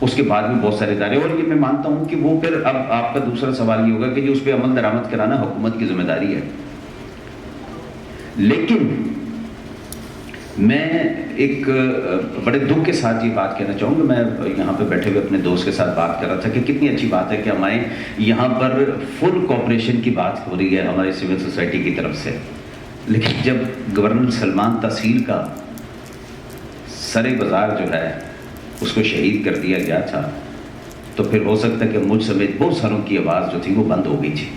اس کے بعد بھی بہت سارے ادارے, اور یہ میں مانتا ہوں کہ وہ پھر اب آپ کا دوسرا سوال یہ ہوگا کہ جو اس پہ عمل درآمد کرانا حکومت کی ذمہ داری ہے. لیکن میں ایک بڑے دکھ کے ساتھ یہ بات کہنا چاہوں گا, میں یہاں پہ بیٹھے ہوئے اپنے دوست کے ساتھ بات کر رہا تھا کہ کتنی اچھی بات ہے کہ ہمارے یہاں پر فل کوآپریشن کی بات ہو رہی ہے ہماری سول سوسائٹی کی طرف سے, لیکن جب گورنر سلمان تحصیل کا سر بازار جو ہے اس کو شہید کر دیا گیا تھا تو پھر ہو سکتا ہے کہ مجھ سمیت بہت ساروں کی آواز جو تھی وہ بند ہو گئی تھی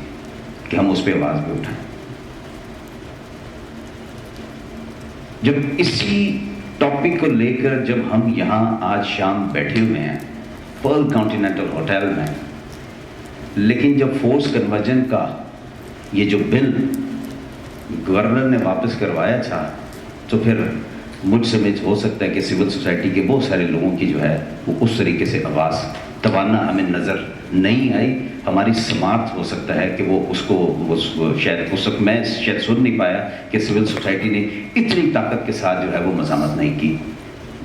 کہ ہم اس پہ آواز بھی اٹھائیں. جب اسی ٹاپک کو لے کر جب ہم یہاں آج شام بیٹھے ہوئے ہیں پرل کانٹیننٹل ہوٹل میں, لیکن جب فورس کنورژن کا یہ جو بل گورنر نے واپس کروایا تھا تو پھر مجھ سمیت ہو سکتا ہے کہ سول سوسائٹی کے بہت سارے لوگوں کی جو ہے وہ اس طریقے سے آواز توانا ہمیں نظر نہیں آئی. ہماری سماعت ہو سکتا ہے کہ وہ اس کو شاید اس وقت میں شاید سن نہیں پایا کہ سول سوسائٹی نے اتنی طاقت کے ساتھ جو ہے وہ مزاحمت نہیں کی.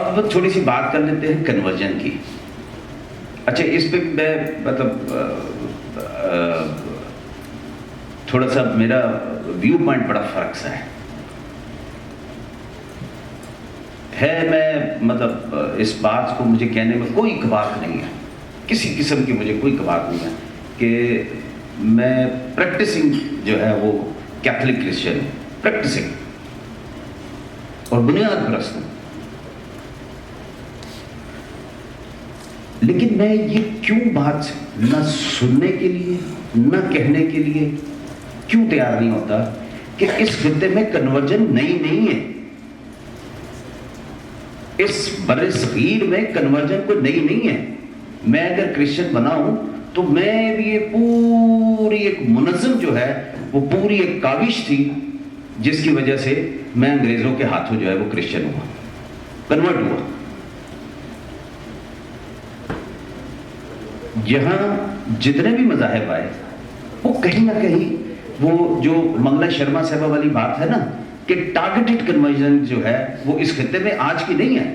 اب تھوڑی سی بات کر لیتے ہیں کنورژن کی. اچھا اس پہ میں مطلب تھوڑا سا میرا ویو پوائنٹ بڑا فرق سا ہے. میں مطلب اس بات کو مجھے کہنے میں کوئی کباک نہیں ہے, کسی قسم کی مجھے کوئی کباک نہیں ہے کہ میں پریکٹسنگ جو ہے وہ کیتھولک کرسچن ہوں, پریکٹسنگ اور بنیاد پرست ہوں. لیکن میں یہ کیوں بات نہ سننے کے لیے نہ کہنے کے لیے کیوں تیار نہیں ہوتا کہ اس خطے میں کنورژن نئی نہیں ہے. اس بر صغیر میں کنورژن کو نئی نہیں ہے. میں اگر کرسچن بنا ہوں تو میں بھی یہ پوری ایک منظم جو ہے وہ پوری ایک کاوش تھی جس کی وجہ سے میں انگریزوں کے ہاتھوں جو ہے وہ کرسچن ہوا, کنورٹ ہوا. یہاں جتنے بھی مذاہب آئے وہ کہیں نہ کہیں وہ جو منگلا شرما صاحبہ والی بات ہے نا کہ ٹارگیٹڈ کنورژن جو ہے وہ اس خطے میں آج کی نہیں ہے,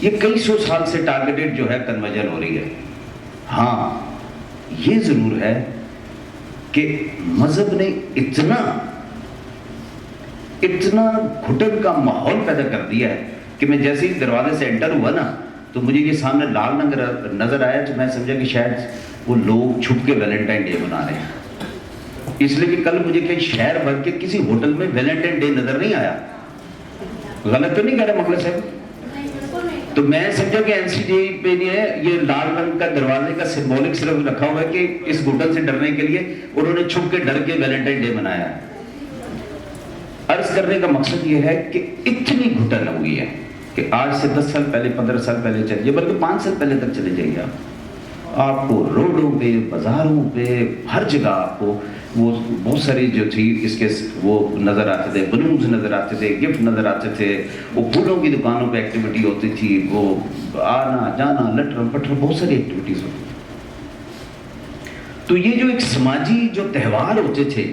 یہ کئی سو سال سے ٹارگیٹڈ جو ہے کنورژن ہو رہی ہے. ہاں یہ ضرور ہے کہ مذہب نے اتنا گھٹن کا ماحول پیدا کر دیا ہے کہ میں جیسے ہی دروازے سے انٹر ہوا نا تو مجھے یہ سامنے لال نظر آیا تو میں سمجھا کہ شاید وہ لوگ چھپ کے ویلنٹائن ڈے منا رہے ہیں, اس لیے کہ کل مجھے کہیں شہر بھر کے کسی ہوٹل میں ویلنٹائن ڈے نظر نہیں آیا. غلط تو نہیں کہہ رہے مغل صاحب؟ تو میں سمجھا کہ این سی جے پہ یہ لال رنگ کا دروازے کا سمبولک صرف رکھا ہوا ہے کہ اس گھٹن سے ڈرنے کے لیے انہوں نے چھپ کے ڈر کے ویلنٹائن ڈے منایا. عرض کرنے کا مقصد یہ ہے کہ اتنی گھٹن ہوئی ہے کہ آج سے 10 سال پہلے 15 سال پہلے چلیے بلکہ 5 سال پہلے تک چلے جائیے آپ کو روڈوں پہ بازاروں پہ ہر جگہ آپ کو وہ بہت ساری جو تھی اس کے وہ نظر آتے تھے, بلونز نظر آتے تھے, گفٹ نظر آتے تھے, وہ پھولوں کی دکانوں پہ ایکٹیویٹی ہوتی تھی, وہ آنا جانا لٹرم پٹرم بہت ساری ایکٹیویٹیز ہوتی تھی. تو یہ جو ایک سماجی جو تہوار ہوتے تھے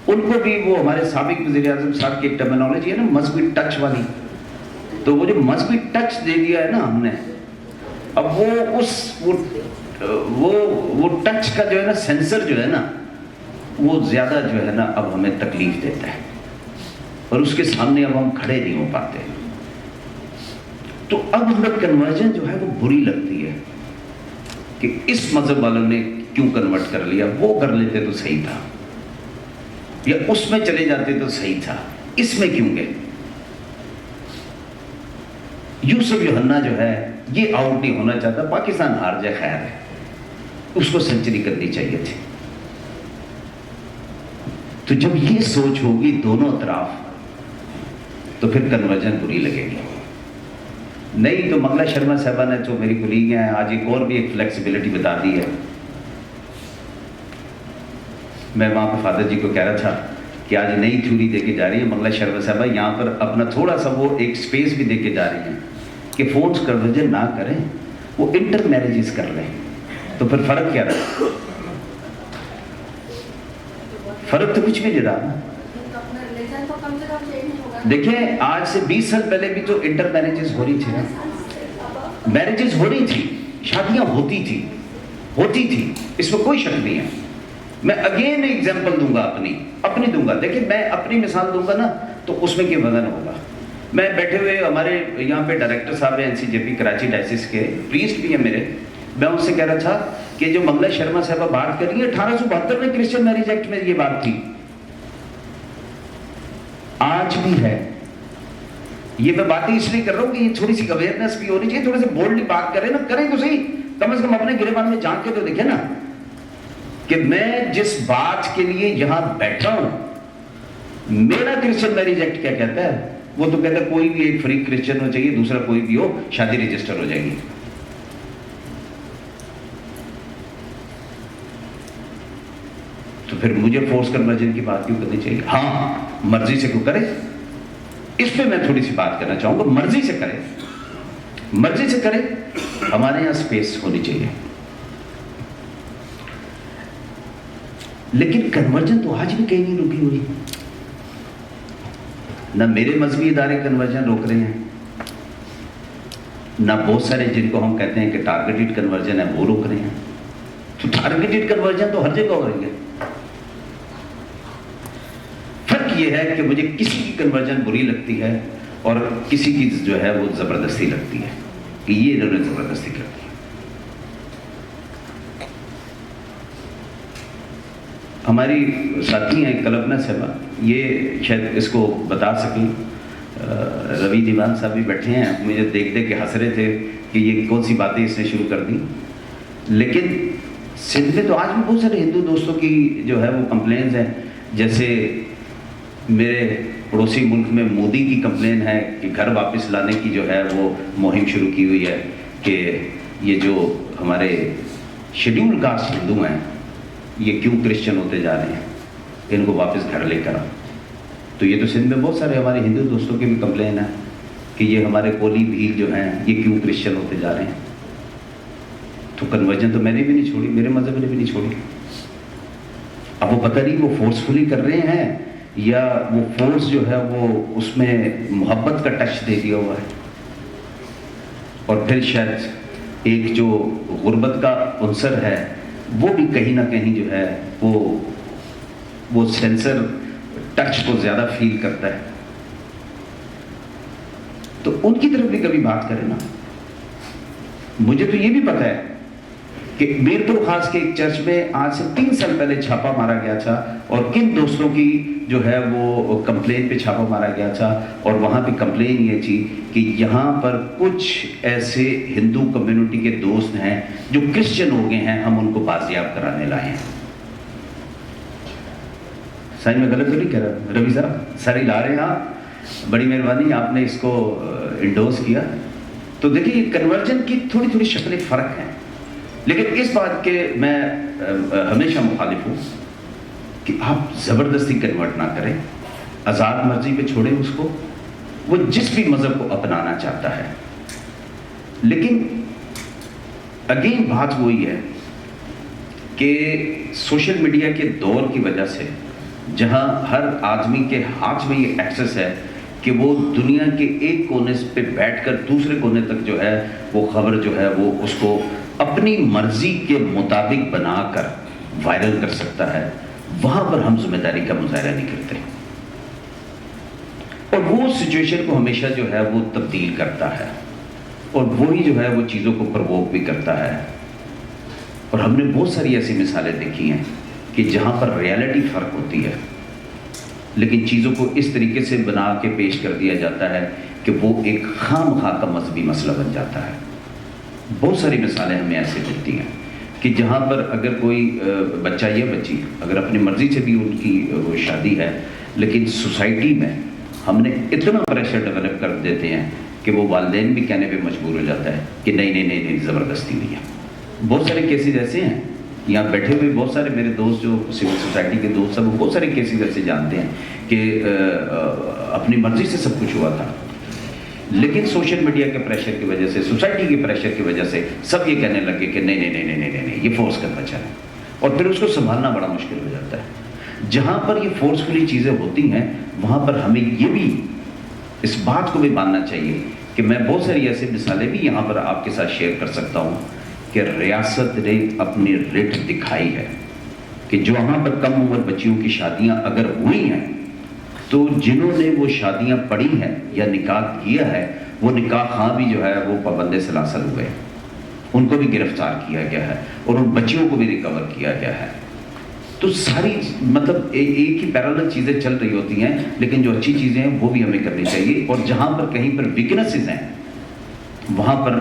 ان کو بھی وہ ہمارے سابق وزیر اعظم صاحب کی ایک ٹرمینالوجی ہے نا مذہبی ٹچ والی, تو وہ جو مذہبی ٹچ دے دیا ہے نا ہم نے, اب وہ ٹچ کا جو ہے نا سینسر جو ہے نا وہ زیادہ جو ہے نا اب ہمیں تکلیف دیتا ہے اور اس کے سامنے اب ہم کھڑے نہیں ہو پاتے. تو اب ہمیں کنورژن جو ہے وہ بری لگتی ہے کہ اس مذہب والوں نے کیوں کنورٹ کر لیا, وہ کر لیتے تو صحیح تھا, یا اس میں چلے جاتے تو صحیح تھا, اس میں کیوں گئے. یوسف یوحنا جو ہے یہ آؤٹ نہیں ہونا چاہتا, پاکستان ہار جائے خیر ہے, اس کو سنچری کرنی چاہیے تھی. تو جب یہ سوچ ہوگی دونوں اطراف تو پھر کنورژن بری لگے گی. نہیں تو منگلا شرما صاحبہ نے جو میری کولیگ ہیں آج ایک اور بھی ایک فلیکسیبلٹی بتا دی ہے. میں وہاں پہ فادر جی کو کہہ رہا تھا کہ آج نئی تھیوری دے کے جا رہی ہے منگلا شرما صاحبہ, یہاں پر اپنا تھوڑا سا وہ ایک سپیس بھی دے کے جا رہی ہیں کہ فورس کنورژن نہ کریں, وہ انٹر میرجز کر لیں. تو پھر فرق کیا رہا؟ فرق تو کچھ بھی نہیں رہا. دیکھیں آج سے 20 سال پہلے بھی تو انٹر میرجز ہو رہی تھی نا, میرجز ہو رہی تھی, شادیاں ہوتی تھی, اس میں کوئی شک نہیں ہے. میں اگین ایگزامپل دوں گا اپنی دوں گا. دیکھیں میں اپنی مثال دوں گا نا تو اس میں کیا وزن ہوگا. میں بیٹھے ہوئے ہمارے یہاں پہ ڈائریکٹر صاحب ہیں NCJP کراچی ڈائسس کے, پریسٹ بھی ہیں میرے, میں ان سے کہہ رہا تھا کہ جو منگلا شرما صاحبہ بات کر رہی ہے 1872 میں کرسچن میرج ایکٹ میں یہ بات تھی, آج بھی ہے. یہ میں باتیں اس لیے کر رہا ہوں کہ یہ تھوڑی سی اویئرنیس بھی ہونی چاہیے, تھوڑے سے بولڈلی بات کریں نا, کریں تو صحیح, کم از کم اپنے گریبان میں جان کے تو دیکھیں نا کہ میں جس بات کے لیے یہاں بیٹھا ہوں میرا کرسچن میرج ایکٹ کیا کہتا ہے. وہ تو کہتا ہے کوئی بھی ایک فری کرسچن ہو چاہیے, دوسرا کوئی بھی ہو, شادی رجسٹر ہو جائے گی. تو پھر مجھے فورس کنورژن کی بات کیوں کرنی چاہیے؟ ہاں مرضی سے کیوں کرے, اس پہ میں تھوڑی سی بات کرنا چاہوں گا. مرضی سے کرے, ہمارے یہاں سپیس ہونی چاہیے. لیکن کنورژن تو آج بھی کہیں نہیں رکی ہوئی. نہ میرے مذہبی ادارے کنورژن روک رہے ہیں, نہ بہت سارے جن کو ہم کہتے ہیں کہ ٹارگیٹڈ کنورژن ہے وہ روک رہے ہیں. تو ٹارگیٹڈ کنورژن تو ہر جگہ ہو رہی ہے. فرق یہ ہے کہ مجھے کسی کی کنورژن بری لگتی ہے اور کسی کی جو ہے وہ زبردستی لگتی ہے کہ یہ انہوں نے زبردستی کر دی. ہماری ساتھی ہیں کلپنا صاحبہ, یہ شاید اس کو بتا سکیں. روی دیوان صاحب بھی بیٹھے ہیں, مجھے دیکھ کے ہنس رہے تھے کہ یہ کون سی باتیں اس نے شروع کر دی. لیکن سندھ میں تو آج بھی بہت سارے ہندو دوستوں کی جو ہے وہ کمپلینز ہیں. جیسے میرے پڑوسی ملک میں مودی کی کمپلین ہے کہ گھر واپس لانے کی جو ہے وہ مہم شروع کی ہوئی ہے کہ یہ جو ہمارے شیڈیول کاسٹ ہندو ہیں یہ کیوں کرسچن ہوتے جا رہے ہیں, ان کو واپس گھر لے کر آؤ. تو یہ تو سندھ میں بہت سارے ہمارے ہندو دوستوں کی بھی کمپلین ہے کہ یہ ہمارے کولی بھیل جو ہیں یہ کیوں کرسچن ہوتے جا رہے ہیں. تو کنورژن تو میں نے بھی نہیں چھوڑی, میرے مذہب نے بھی نہیں چھوڑی. اب وہ پتہ نہیں وہ فورسفلی کر رہے ہیں یا وہ فورس جو ہے وہ اس میں محبت کا ٹچ دے دیا ہوا ہے. اور پھر شاید ایک جو غربت کا عنصر ہے وہ بھی کہیں نہ کہیں جو ہے وہ سینسر ٹچ کو زیادہ فیل کرتا ہے. تو ان کی طرف بھی کبھی بات کریں نا. مجھے تو یہ بھی پتہ ہے کہ میرپور خاص کے ایک چرچ میں آج سے 3 سال پہلے چھاپا مارا گیا تھا اور کن دوستوں کی جو ہے وہ کمپلین پہ چھاپا مارا گیا تھا. اور وہاں پہ کمپلین یہ تھی کہ یہاں پر کچھ ایسے ہندو کمیونٹی کے دوست ہیں جو کرسچن ہو گئے ہیں, ہم ان کو بازیاب کرانے لائے ہیں. سائن میں غلط تو نہیں کہہ رہا روی صاحب؟ ساری لا رہے ہیں آپ, بڑی مہربانی آپ نے اس کو انڈورس کیا. تو دیکھیں یہ کنورژن کی تھوڑی تھوڑی شکلیں فرق ہیں, لیکن اس بات کے میں ہمیشہ مخالف ہوں کہ آپ زبردستی کنورٹ نہ کریں, آزاد مرضی پہ چھوڑیں اس کو, وہ جس بھی مذہب کو اپنانا چاہتا ہے. لیکن اگین بات وہی ہے کہ سوشل میڈیا کے دور کی وجہ سے جہاں ہر آدمی کے ہاتھ میں یہ ایکسس ہے کہ وہ دنیا کے ایک کونے پہ بیٹھ کر دوسرے کونے تک جو ہے وہ خبر جو ہے وہ اس کو اپنی مرضی کے مطابق بنا کر وائرل کر سکتا ہے, وہاں پر ہم ذمہ داری کا مظاہرہ نہیں کرتے. اور وہ سچویشن کو ہمیشہ جو ہے وہ تبدیل کرتا ہے اور وہی جو ہے وہ چیزوں کو پرووک بھی کرتا ہے. اور ہم نے بہت ساری ایسی مثالیں دیکھی ہیں کہ جہاں پر ریالٹی فرق ہوتی ہے لیکن چیزوں کو اس طریقے سے بنا کے پیش کر دیا جاتا ہے کہ وہ ایک خام خواہ کا مذہبی مسئلہ بن جاتا ہے. بہت ساری مثالیں ہمیں ایسے ملتی ہیں کہ جہاں پر اگر کوئی بچہ یا بچی اگر اپنی مرضی سے بھی ان کی وہ شادی ہے, لیکن سوسائٹی میں ہم نے اتنا پریشر ڈیولپ کر دیتے ہیں کہ وہ والدین بھی کہنے پہ مجبور ہو جاتا ہے کہ نہیں زبردستی نہیں ہے. بہت سارے کیسز ایسے ہیں, یہاں بیٹھے ہوئے بہت سارے میرے دوست جو سول سوسائٹی کے دوست ہیں وہ بہت سارے کیسز ایسے جانتے ہیں کہ اپنی مرضی سے سب کچھ ہوا تھا, لیکن سوشل میڈیا کے پریشر کی وجہ سے, سوسائٹی کے پریشر کی وجہ سے سب یہ کہنے لگے کہ نہیں یہ فورس کا بچہ ہے, اور پھر اس کو سنبھالنا بڑا مشکل ہو جاتا ہے. جہاں پر یہ فورسفلی چیزیں ہوتی ہیں وہاں پر ہمیں یہ بھی اس بات کو بھی ماننا چاہیے کہ میں بہت ساری ایسی مثالیں بھی یہاں پر آپ کے ساتھ شیئر کر سکتا ہوں کہ ریاست نے اپنی رٹ دکھائی ہے کہ جو وہاں پر کم عمر بچیوں کی شادیاں اگر ہوئی ہیں تو جنہوں نے وہ شادیاں پڑھی ہیں یا نکاح کیا ہے وہ نکاح خواہ بھی جو ہے وہ پابند سلاسل ہوئے, ان کو بھی گرفتار کیا گیا ہے اور ان بچیوں کو بھی ریکور کیا گیا ہے. تو ساری مطلب ایک ہی پیرالل چیزیں چل رہی ہوتی ہیں, لیکن جو اچھی چیزیں ہیں وہ بھی ہمیں کرنی چاہیے. اور جہاں پر کہیں پر ویکنسز ہیں وہاں پر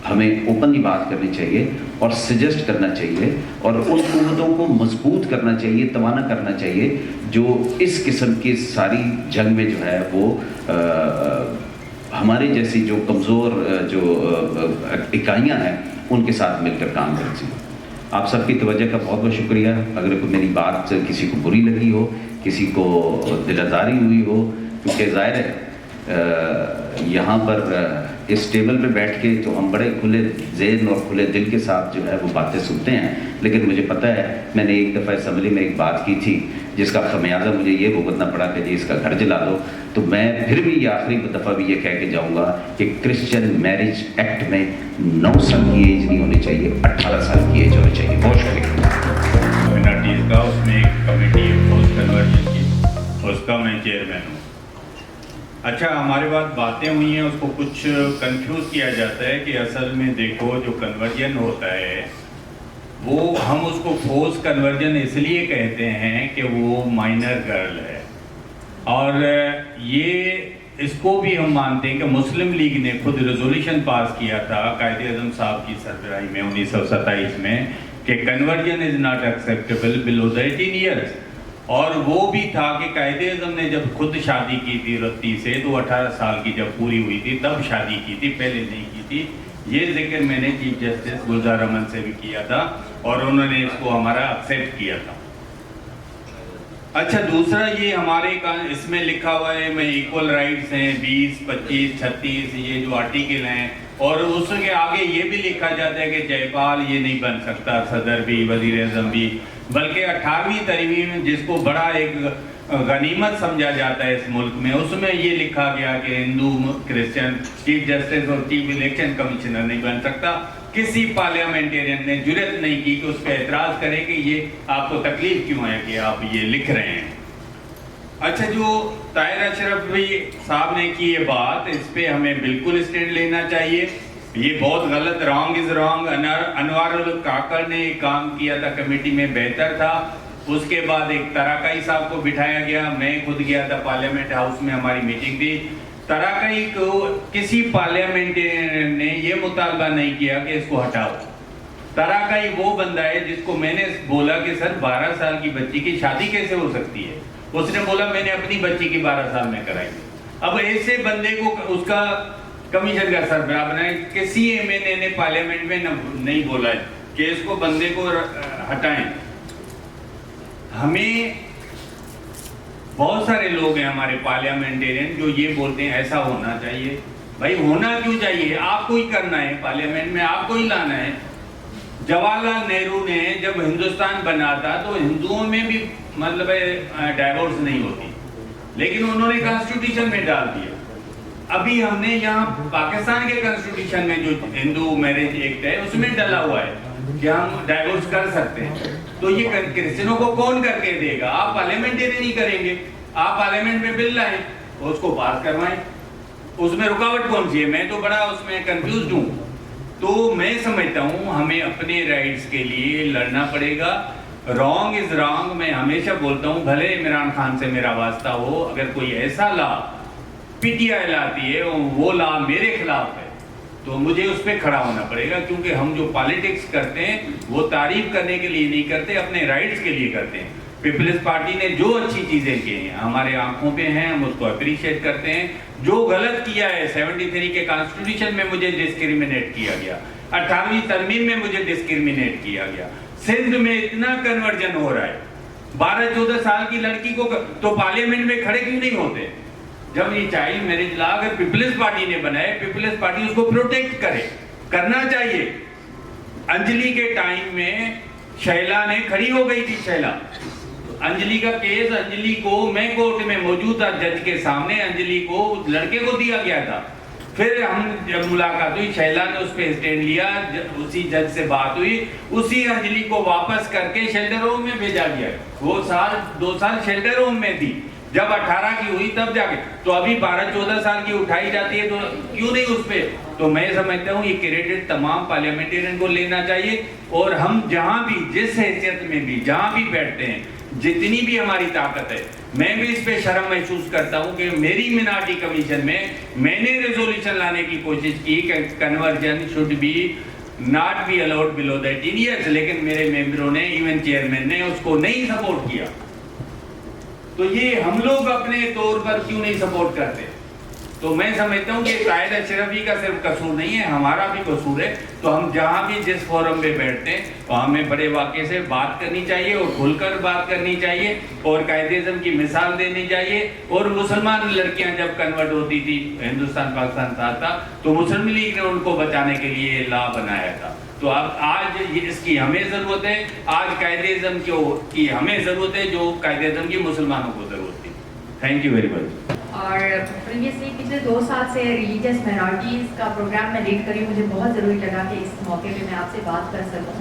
ہمیں اوپنلی بات کرنی چاہیے اور سجیسٹ کرنا چاہیے اور ان قوتوں کو مضبوط کرنا چاہیے, توانا کرنا چاہیے جو اس قسم کی ساری جنگ میں جو ہے وہ ہمارے جیسی جو کمزور جو اکائیاں ہیں ان کے ساتھ مل کر کام کریں. آپ سب کی توجہ کا بہت بہت شکریہ. اگر کوئی میری بات کسی کو بری لگی ہو, کسی کو دل آزاری ہوئی ہو, کیونکہ ظاہر ہے یہاں پر اس ٹیبل پہ بیٹھ کے تو ہم بڑے کھلے ذہن اور کھلے دل کے ساتھ جو ہے وہ باتیں سنتے ہیں، لیکن مجھے پتہ ہے میں نے ایک دفعہ اسمبلی میں ایک بات کی تھی جس کا خمیازہ مجھے یہ بھگتنا پڑا کہ جی اس کا گھر جلا دو، تو میں پھر بھی یہ آخری دفعہ بھی یہ کہہ کے جاؤں گا کہ کرسچن میرج ایکٹ میں 9 سال کی ایج نہیں ہونی چاہیے، 18 سال کی ایج ہونی چاہیے۔ بہت شکریہ۔ منارٹیز کا اس میں ایک کمیٹی ہے پوسٹ کنورژن کی، اس کا میں چیئرمین ہوں۔ اچھا، ہمارے بعد باتیں ہوئی ہیں، اس کو کچھ کنفیوز کیا جاتا ہے کہ اصل میں دیکھو جو کنورژن ہوتا ہے وہ ہم اس کو فورس کنورژن اس لیے کہتے ہیں کہ وہ مائنر گرل ہے، اور یہ اس کو بھی ہم مانتے ہیں کہ مسلم لیگ نے خود ریزولوشن پاس کیا تھا قائد اعظم صاحب کی سربراہی میں 1927 میں کہ conversion is not acceptable below the 18 years, اور وہ بھی تھا کہ قائد اعظم نے جب خود شادی کی تھی رتی سے تو 18 سال کی جب پوری ہوئی تھی تب شادی کی تھی، پہلے نہیں کی تھی۔ یہ ذکر میں نے چیف جسٹس گلزار احمد سے بھی کیا تھا اور انہوں نے اس کو ہمارا ایکسیپٹ کیا تھا۔ اچھا، دوسرا یہ ہمارے اس میں لکھا ہوا ہے میں ایکول رائٹس ہیں 20، 25، 36 یہ جو آرٹیکل ہیں، اور اس کے آگے یہ بھی لکھا جاتا ہے کہ جے پال یہ نہیں بن سکتا، صدر بھی، وزیر اعظم بھی، بلکہ 18ویں ترمیم جس کو بڑا ایک غنیمت سمجھا جاتا ہے اس ملک میں، اس میں یہ لکھا گیا کہ ہندو کرسچن چیف جسٹس اور چیف الیکشن کمشنر نہیں بن سکتا۔ کسی پارلیمنٹیرین نے جرت نہیں کی کہ اس پہ اعتراض کرے کہ یہ آپ کو تکلیف کیوں ہے کہ آپ یہ لکھ رہے ہیں۔ اچھا، جو طاہر اشرف بھی صاحب نے کی یہ بات، اس پہ ہمیں بالکل اسٹینڈ لینا چاہیے، یہ بہت غلط، رانگ از رانگ۔ انوار الکاکڑ نے ایک کام کیا تھا کمیٹی میں، بہتر تھا۔ اس کے بعد ایک تراکائی صاحب کو بٹھایا گیا، میں خود گیا تھا پارلیمنٹ ہاؤس میں، ہماری میٹنگ تھی۔ تراکائی کو کسی پارلیمنٹیرین نے یہ مطالبہ نہیں کیا کہ اس کو ہٹاؤ۔ تراکائی وہ بندہ ہے جس کو میں نے بولا کہ سر 12 سال کی بچی کی شادی کیسے ہو سکتی ہے؟ اس نے بولا میں نے اپنی بچی کی 12 سال میں کرائی۔ اب ایسے بندے کو اس کا کمیشن کا سربراہ بنائے، کسی ایم این اے نے پارلیمنٹ میں نہیں بولا ہے کہ اس کو بندے کو ہٹائیں۔ ہمیں بہت سارے لوگ ہیں ہمارے پارلیمنٹیرین جو یہ بولتے ہیں ایسا ہونا چاہیے۔ بھائی ہونا کیوں چاہیے؟ آپ کو ہی کرنا ہے، پارلیمنٹ میں آپ کو ہی لانا ہے۔ جواہر لال نہرو نے جب ہندوستان بنا تھا تو ہندوؤں میں بھی مطلب ڈائیورس نہیں ہوتی، لیکن انہوں نے کانسٹیٹیوشن میں ڈال دیا۔ ابھی ہم نے یہاں پاکستان کے کانسٹیٹیوشن میں جو ہندو میرج ایکٹ ہے اس میں ڈلا ہوا ہے کہ ہم ڈائیورس کر سکتے ہیں۔ تو یہ کرسچنوں کو کون کر کے دے گا؟ آپ پارلیمنٹری نہیں کریں گے، آپ پارلیمنٹ میں بل لائیں، اس کو پاس کروائیں، اس میں رکاوٹ کون سی ہے؟ میں تو بڑا اس میں کنفیوزڈ ہوں۔ تو میں سمجھتا ہوں ہمیں اپنے رائٹس کے لیے لڑنا پڑے گا۔ رانگ از رانگ، میں ہمیشہ بولتا ہوں، بھلے عمران خان سے میرا واسطہ ہو، اگر کوئی ایسا لا پی ٹی آئی لاتی ہے وہ لا میرے خلاف ہے تو مجھے اس پہ کھڑا ہونا پڑے گا، کیونکہ ہم جو پالیٹکس کرتے ہیں وہ تعریف کرنے کے لیے نہیں کرتے، اپنے رائٹس کے لیے کرتے ہیں۔ پیپلز پارٹی نے جو اچھی چیزیں کی ہیں ہمارے آنکھوں پہ ہیں، ہم اس کو اپریشیٹ کرتے ہیں۔ جو غلط کیا ہے 73 کے کانسٹیٹیوشن میں مجھے ڈسکریمنیٹ کیا گیا، 18ویں ترمیم میں مجھے ڈسکریمنیٹ کیا گیا، سندھ میں اتنا کنورژن ہو رہا ہے 12-14 سال کی لڑکی کو، تو پارلیمنٹ میں کھڑے کیوں نہیں ہوتے؟ جب یہ چائلڈ میرج لا اگر پیپلز پارٹی نے بنائے، پیپلز پارٹی اس کو پروٹیکٹ کرے، کرنا چاہیے۔ انجلی کے ٹائم میں شیلا نے کھڑی ہو گئی تھی، شیلا انجلی کا کیس، انجلی کو میں کورٹ میں موجود تھا جج کے سامنے، انجلی کو لڑکے کو دیا گیا تھا۔ پھر ہم جب ملاقات ہوئی، شیلا نے اس پہ اسٹینڈ لیا، اسی جج سے بات ہوئی، اسی انجلی کو واپس کر کے شیلٹر ہوم میں بھیجا گیا۔ وہ 2 سال شیلٹر ہوم میں تھی، جب 18 کی ہوئی تب جا کے، تو ابھی 12-14 سال کی اٹھائی جاتی ہے تو کیوں نہیں اس پہ؟ تو میں سمجھتا ہوں یہ کریڈٹ تمام پارلیمنٹیرین کو لینا چاہیے، اور ہم جہاں بھی جس حیثیت میں بھی جہاں بھی بیٹھتے ہیں، جتنی بھی ہماری طاقت ہے، میں بھی اس پہ شرم محسوس کرتا ہوں کہ میری منارٹی کمیشن میں نے ریزولوشن لانے کی کوشش کی کہ conversion should be not be allowed below the 18 years, لیکن میرے ممبروں نے، ایون چیئرمین نے اس کو نہیں سپورٹ کیا۔ تو یہ ہم لوگ اپنے طور پر کیوں نہیں سپورٹ کرتے؟ تو میں سمجھتا ہوں کہ قائد اشرفی کا صرف قصور نہیں ہے, ہمارا بھی قصور ہے. تو ہم جہاں بھی جس فورم پہ بیٹھتے ہیں تو ہمیں بڑے واقعے سے بات کرنی چاہیے اور کھل کر بات کرنی چاہیے اور قائد اعظم کی مثال دینی چاہیے. اور مسلمان لڑکیاں جب کنورٹ ہوتی تھی, ہندوستان پاکستان ساتھ تھا, تو مسلم لیگ نے ان کو بچانے کے لیے لا بنایا تھا. تو اب آج اس کی ہمیں ضرورت ہے, آج قائد اعظم کی ہمیں ضرورت ہے جو قائد اعظم کی مسلمانوں کو ضرورت تھی. Thank you very much. اور پریویسلی پچھلے 2 سال سے ریلیجیس مائنورٹیز کا پروگرام میں لیڈ کری. مجھے بہت ضروری لگا کہ اس موقع پہ میں آپ سے بات کر سکوں.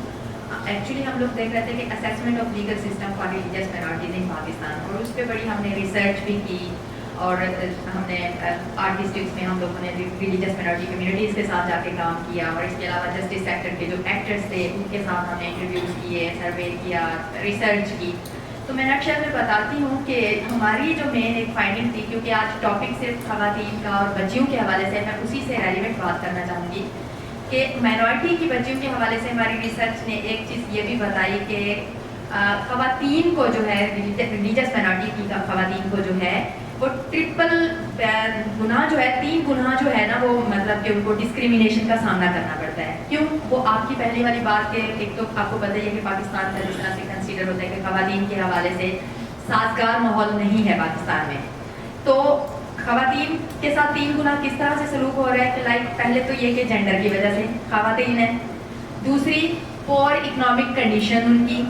ایکچولی ہم لوگ دیکھ رہے تھے کہ assessment of legal system for religious minorities in Pakistan, اور اس پہ بڑی ہم نے ریسرچ بھی کی, اور ہم نے آرٹ ڈسٹرکٹس میں ہم لوگوں نے ریلیجیس مائنورٹی کمیونٹیز کے ساتھ جا کے کام کیا, اور اس کے علاوہ جسٹس سیکٹر کے جو ایکٹرس تھے ان کے ساتھ ہم نے انٹرویوز کیے, سروے کیا, ریسرچ کی. تو میں نقشہ میں بتاتی ہوں کہ ہماری جو مین ایک فائنڈنگ تھی, کیونکہ آج ٹاپک صرف خواتین کا اور بچیوں کے حوالے سے, میں اسی سے ریلیونٹ بات کرنا چاہوں گی کہ مائنورٹی کی بچیوں کے حوالے سے ہماری ریسرچ نے ایک چیز یہ بھی بتائی کہ خواتین کو جو ہے ریلیجیس مائنورٹی کی خواتین کو جو ہے وہ ٹرپل گناہ جو ہے, 3 گناہ جو ہے نا, وہ مطلب کہ ان کو ڈسکریمنیشن کا سامنا کرنا پڑتا ہے. کیوں؟ وہ آپ کی پہلی والی بات کہ ایک تو آپ کو پتہ ہی ہے کہ پاکستان کا جس طرح سے کنسیڈر ہوتا ہے کہ خواتین کے حوالے سے سازگار ماحول نہیں ہے پاکستان میں. تو خواتین کے ساتھ 3 گناہ کس طرح سے سلوک ہو رہا ہے کہ لائک پہلے تو یہ کہ جینڈر کی وجہ سے خواتین ہیں, دوسری پور اکنامک کنڈیشن ان کی,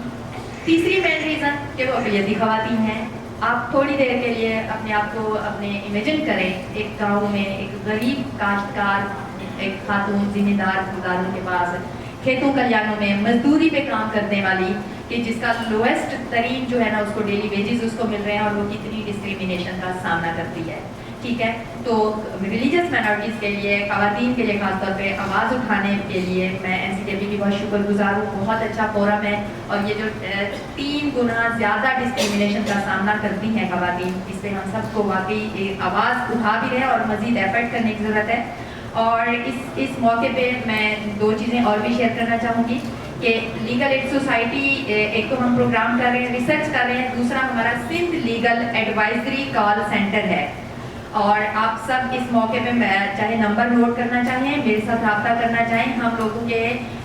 تیسری مین ریزن کہ وہ اقلیتی خواتین ہیں. آپ تھوڑی دیر کے لیے اپنے آپ کو امیجن کریں ایک گاؤں میں ایک غریب کاشتکار, ایک خاتون ذمہ دار گزاروں کے پاس کھیتوں کلیانوں میں مزدوری پہ کام کرنے والی, کہ جس کا لویسٹ ترین جو ہے نا اس کو ڈیلی ویجز اس کو مل رہے ہیں, اور وہ کتنی ڈسکریمنیشن کا سامنا کرتی ہے. ٹھیک ہے, تو ریلیجیس مائنورٹیز کے لیے, خواتین کے لیے خاص طور پہ آواز اٹھانے کے لیے میں NCJP کی بہت شکر گزار ہوں. بہت اچھا فورم ہے, اور یہ جو 3 گنا زیادہ ڈسکریمنیشن کا سامنا کرتی ہیں خواتین, اس پہ ہم سب کو واقعی آواز اٹھا بھی رہے ہیں اور مزید ایفرٹ کرنے کی ضرورت ہے. اور اس موقع پہ میں 2 چیزیں اور بھی شیئر کرنا چاہوں گی کہ لیگل ایڈ سوسائٹی, ایک تو ہم پروگرام کر رہے ہیں, ریسرچ کر رہے ہیں, دوسرا ہمارا Sindh legal advisory call centre ہے. اور آپ سب اس موقع پہ چاہے نمبر نوٹ کرنا چاہیں, میرے ساتھ رابطہ کرنا چاہیں, ہم لوگوں کے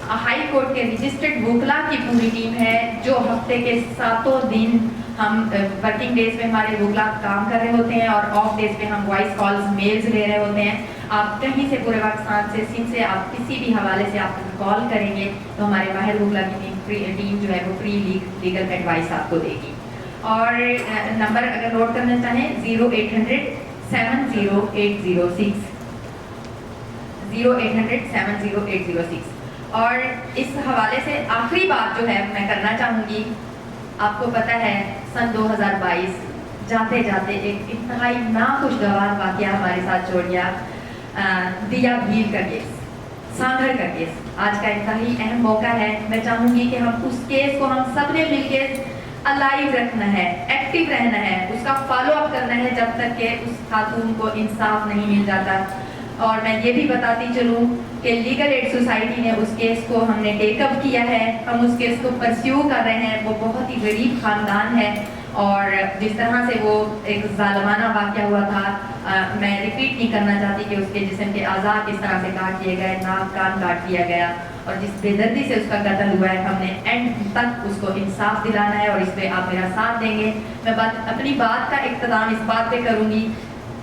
ہائی کورٹ کے رجسٹرڈ وکلا کی پوری ٹیم ہے جو ہفتے کے 7 دن ہم ورکنگ ڈیز پہ ہمارے وکلا کام کر رہے ہوتے ہیں, اور آف ڈیز پہ ہم وائس کالز میلز لے رہے ہوتے ہیں. آپ کہیں سے پورے پاکستان سے, سندھ سے, آپ کسی بھی حوالے سے آپ کال کریں گے تو ہمارے باہر وکلا کی ٹیم جو ہے وہ فری لیگل ایڈوائس آپ کو دے گی. اور نمبر اگر نوٹ کرنا چاہیں 0800 70806 0800 70806. اور اس حوالے سے آخری بات جو ہے میں کرنا چاہوں گی, آپ کو پتہ ہے سن 2022 جاتے جاتے ایک انتہائی ناخوشگوار واقعہ ہمارے ساتھ چھوڑ گیا, دیا بھیل کا کیس, سانگھر کا کیس. آج کا انتہائی اہم موقع ہے, میں چاہوں گی کہ ہم اس کیس کو ہم سب نے مل کے الائیو رکھنا ہے, ایکٹیو رہنا ہے, اس کا فالو اپ کرنا ہے جب تک کہ اس خاتون کو انصاف نہیں مل جاتا. اور میں یہ بھی بتاتی چلوں کہ لیگل ایڈ سوسائٹی نے اس کیس کو ہم نے ٹیک اپ کیا ہے, ہم اس کیس کو پرسیو کر رہے ہیں. وہ بہت ہی غریب خاندان ہے, اور جس طرح سے وہ ایک ظالمانہ واقعہ ہوا تھا, میں ریپیٹ نہیں کرنا چاہتی کہ اس کے جسم کے اعضاء کس طرح سے کاٹ دیے گئے, ناک کان کاٹ دیا گیا, اور جس بے دردی سے اس کا قتل ہوا ہے, ہم نے اینڈ تک اس کو انصاف دلانا ہے, اور اس پہ آپ میرا ساتھ دیں گے. میں اپنی بات کا اختتام اس بات پہ کروں گی,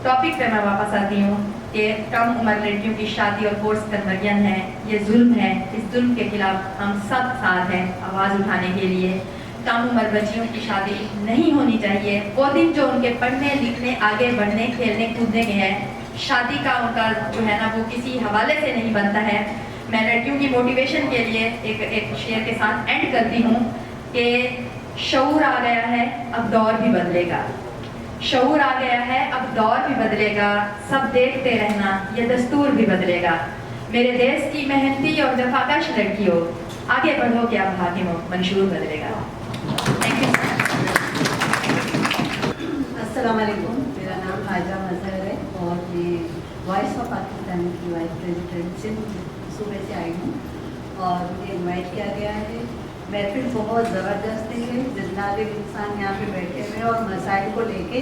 ٹاپک پہ میں واپس آتی ہوں کہ کم عمر لڑکیوں کی شادی اور فورس کنورژن ہے, یہ ظلم ہے. اس ظلم کے خلاف ہم سب ساتھ ہیں آواز اٹھانے کے لیے. کم عمر بچیوں کی شادی نہیں ہونی چاہیے. وہ دن جو ان کے پڑھنے لکھنے, آگے بڑھنے, کھیلنے کودنے کے ہیں, شادی کا ان کا جو ہے نا وہ کسی حوالے سے نہیں بنتا ہے. میں لڑکیوں کی موٹیویشن کے لیے ایک شعر کے ساتھ اینڈ کرتی ہوں کہ شعور آ گیا ہے, اب دور بھی بدلے گا. شعور آ گیا ہے, اب دور بھی بدلے گا. سب دیکھتے رہنا, یہ دستور بھی بدلے گا. میرے دیش کی محنتی اور جفاکش لڑکیوں, آگے بڑھو کہ اب حاکم منشور بدلے گا. السلام علیکم, میرا نام حاجہ مظہر ہے اور میں وائس آف پاکستان کی وائس پریزیڈنٹ سندھ صوبے سے آئی ہوں, اور مجھے انوائٹ کیا گیا ہے. محفل بہت زبردست ہے, جتنا بھی انسان یہاں پہ بیٹھے ہوئے اور مسائل کو لے کے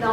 9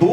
2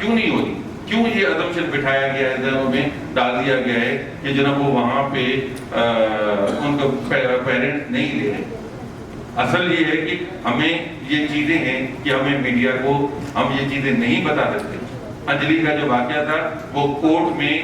کیوں نہیں ہو رہی؟ کیوں یہ عدم بٹھایا گیا ہے، ذہنوں میں ڈال دیا گیا ہے کہ جناب وہ وہاں پہ ان کو پیرنٹس نہیں لے رہے؟ اصل یہ ہے کہ ہمیں یہ چیزیں ہیں کہ ہمیں میڈیا کو ہم یہ چیزیں نہیں بتا سکتے. انجلی کا جو واقعہ تھا وہ کورٹ میں،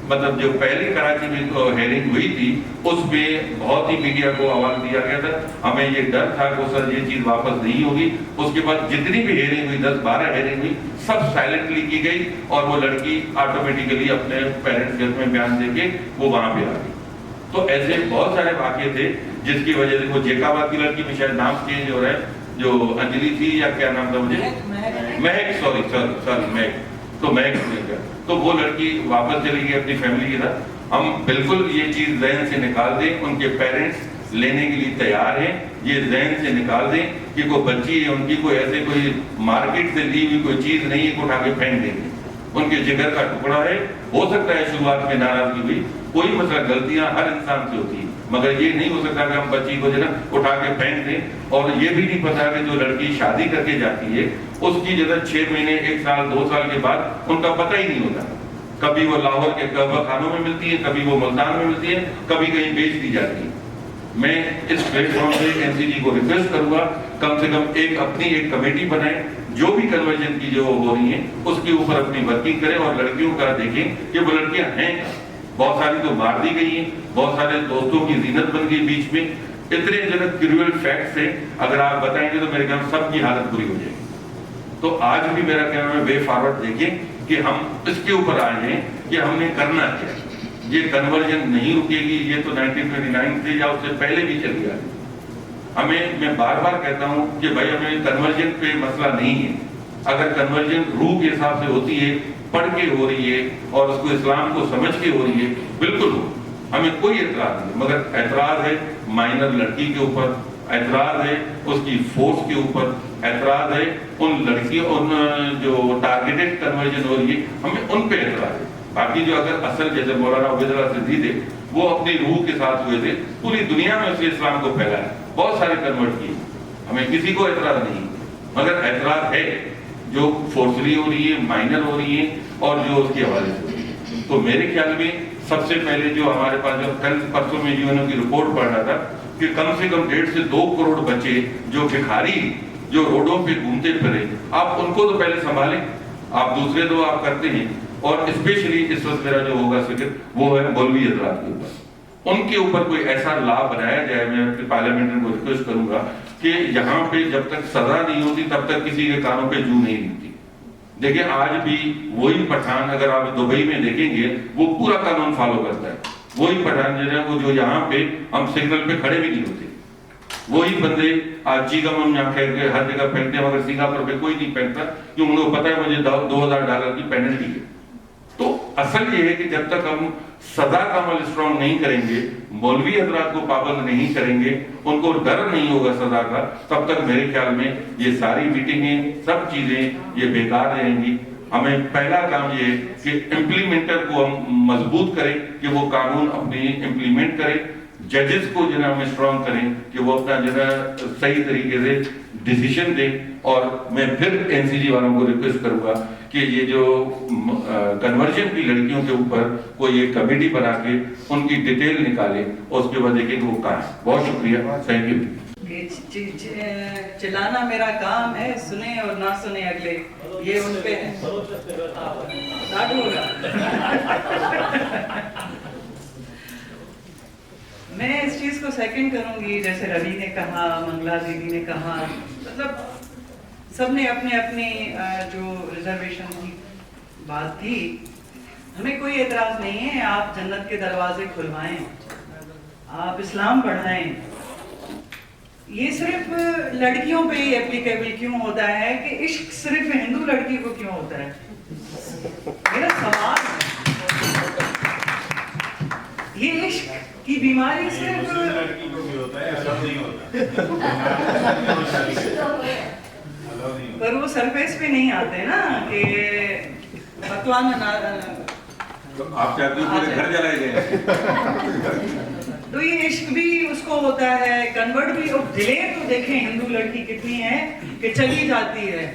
مطلب جو پہلے کراچی میں ہیئرنگ ہوئی تھی اس میں بہت ہی میڈیا کو آواز دیا گیا تھا. ہمیں یہ ڈر تھا کہ سر یہ چیز واپس نہیں ہوگی. اس کے بعد جتنی بھی ہیئرنگ ہوئی، 10-12 ہیئرنگ ہوئی، سب سائلنٹلی کی گئی اور وہ لڑکی آٹومیٹیکلی اپنے پیرنٹس کے میں بیان دے کے وہ وہاں پہ آ گئی. تو ایسے بہت سارے واقعے تھے جس کی وجہ سے وہ جیکاباد کی لڑکی میں شاید نام چینج ہو رہا ہے، جو انجلی تھی یا کیا نام تھا مجھے، مہک، سوری مہک، تو مہک تو وہ لڑکی واپس چلی گئی اپنی فیملی کے ساتھ. ہم بالکل یہ چیز ذہن سے نکال دیں، ان کے پیرنٹس لینے کے لیے تیار ہیں. یہ ذہن سے نکال دیں کہ کوئی بچی ہے ان کی کوئی ایسے کوئی مارکیٹ سے لی ہوئی کوئی چیز نہیں ہے کہ اٹھا کے پھینک دیں گے. ان کے جگر کا ٹکڑا ہے. ہو سکتا ہے شروعات میں ناراضگی ہوئی، کوئی مسئلہ، غلطیاں ہر انسان سے ہوتی ہیں، مگر یہ نہیں ہو سکتا کہ ہم بچی کو جو ہے اٹھا کے پھینک دیں. اور یہ بھی نہیں پتا کہ جو لڑکی شادی کر کے جاتی ہے اس کی جو ہے 6 مہینے، 1 سال، 2 سال کے بعد ان کا پتہ ہی نہیں ہوتا. کبھی وہ لاہور کے قہوہ خانوں میں ملتی ہے، کبھی وہ ملتان میں ملتی ہے، کبھی کہیں بیچ دی جاتی ہے. میں اس پلیٹ فارم سے NCG کو ریکویسٹ کروں گا کم سے کم اپنی ایک کمیٹی بنائیں، جو بھی کنورژن کی جو ہو رہی ہیں اس کے اوپر اپنی ورکنگ کریں اور لڑکیوں کا دیکھیں کہ وہ لڑکیاں ہیں. بہت ساری تو مار دی گئی ہیں، بہت سارے دوستوں کی زینت بن گئی بیچ میں. اتنے جو کریول فیکٹس ہیں، اگر آپ بتائیں گے تو میرے خیال سب کی حالت بری ہو جائے گی. تو آج بھی میرا کہنا ہے وے فارورڈ دیکھیں کہ ہم اس کے اوپر آئے ہیں کہ ہم نے کرنا کیا. یہ کنورژن نہیں رکے گی، یہ تو 1929 سے یا اس سے پہلے بھی چل گیا. میں بار بار کہتا ہوں کہ بھائی ہمیں کنورژن پہ مسئلہ نہیں ہے. اگر کنورژن روح کے حساب سے ہوتی ہے، پڑھ کے ہو رہی ہے اور اس کو اسلام کو سمجھ کے ہو رہی ہے، بالکل ہو، ہمیں کوئی اعتراض نہیں. مگر اعتراض ہے مائنر لڑکی کے اوپر، اعتراض ہے اس کی فورس کے اوپر، اعتراض ہے ان لڑکیوں جو ٹارگیٹڈ کنورژن ہو رہی ہے، ہمیں ان پہ اعتراض ہے. باقی جو اگر اصل جیسے مولانا عبید اللہ صدیقی تھے، وہ اپنی روح کے ساتھ ہوئے تھے، پوری دنیا میں اس نے اسلام کو پھیلایا، بہت سارے کنورٹ کیے، ہمیں کسی کو اعتراض نہیں. مگر اعتراض ہے جو فورسلی ہو رہی ہے، مائنر ہو رہی ہے اور جو اس کے حوالے سے ہو رہی ہے. تو میرے خیال میں سب سے پہلے جو ہمارے پاس جو کل پرسوں میں UNO کی رپورٹ پڑھ رہا تھا کہ کم سے کم 1.5 سے 2 کروڑ بچے جو بھکاری جو روڈوں پہ گھومتے پھرے، آپ ان کو تو پہلے سنبھالیں. آپ دوسرے تو آپ کرتے ہیں. اور اسپیشلی اس وقت میرا جو ہوگا فکر وہ ہے مولوی حضرات کے اوپر. ان کے اوپر کوئی ایسا لا بنایا جائے. میں پارلیمنٹ کو ریکویسٹ کروں گا کہ یہاں پہ جب تک سزا نہیں ہوتی تب تک کسی کے کانوں پہ جو نہیں لگتی. دیکھیں آج بھی وہی پٹھان اگر آپ دبئی میں دیکھیں گے وہ پورا قانون فالو کرتا ہے. وہی پٹھان جو ہے وہ جو یہاں پہ ہم سگنل پہ کھڑے بھی نہیں ہوتے، وہی بندے آج چیگم ہم یہاں کہہ کے ہر جگہ پھینکتے ہیں، مگر سنگاپور پہ کوئی نہیں پھینکتا کیوں ان کو پتا ہے مجھے $2000 کی پینلٹی ہے. تو اصل یہ ہے کہ جب تک ہم سزا کا عمل اسٹرانگ نہیں کریں گے، مولوی حضرات کو پابند نہیں کریں گے، ان کو ڈر نہیں ہوگا سزا کا، تب تک میرے خیال میں یہ ساری میٹنگیں، سب چیزیں یہ بیکار رہیں گی. ہمیں پہلا کام یہ ہے کہ امپلیمنٹر کو ہم مضبوط کریں کہ وہ قانون اپنی امپلیمنٹ کریں. ججز کو جو ہے ہم اسٹرانگ کریں کہ وہ اپنا جو ہے صحیح طریقے سے ڈیسیشن دیں. اور میں پھر NCG والوں کو ریکویسٹ کروں گا کہ یہ جو کنورژن کی لڑکیوں کے اوپر کوئی ایک کمیٹی بنا کے ان کی ڈیٹیل نکالے اور اس کے بعد دیکھیں کہ وہ کہاں ہے. بہت شکریہ، تھینک یو. چلانا میرا کام ہے، سنیں اور نہ سنیں اگلے، یہ ان پہ ہے. میں اس چیز کو سیکنڈ کروں گی جیسے روی نے کہا، منگلا دیدی نے کہا، مطلب سب نے اپنے اپنی جو ریزرویشن کی بات کی. ہمیں کوئی اعتراض نہیں ہے، آپ جنت کے دروازے کھلوائیں، آپ اسلام پڑھائیں. یہ صرف لڑکیوں پہ ہی اپلیکیبل کیوں ہوتا ہے کہ عشق صرف ہندو لڑکی کو کیوں ہوتا ہے؟ میرا سوال ہے یہ عشق کی بیماری صرف لڑکی کو بھی ہوتا ہے، ایسا نہیں ہوتا. پر وہ سرفیس پہ نہیں آتے نا کہ بتوانا آپ چاہتے ہو پورے گھر جلائے گئے. تو یہ عشق بھی اس کو ہوتا ہے، کنورٹ بھی. اور دلیر تو دیکھیں ہندو لڑکی کتنی ہے کہ چلی جاتی ہے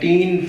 3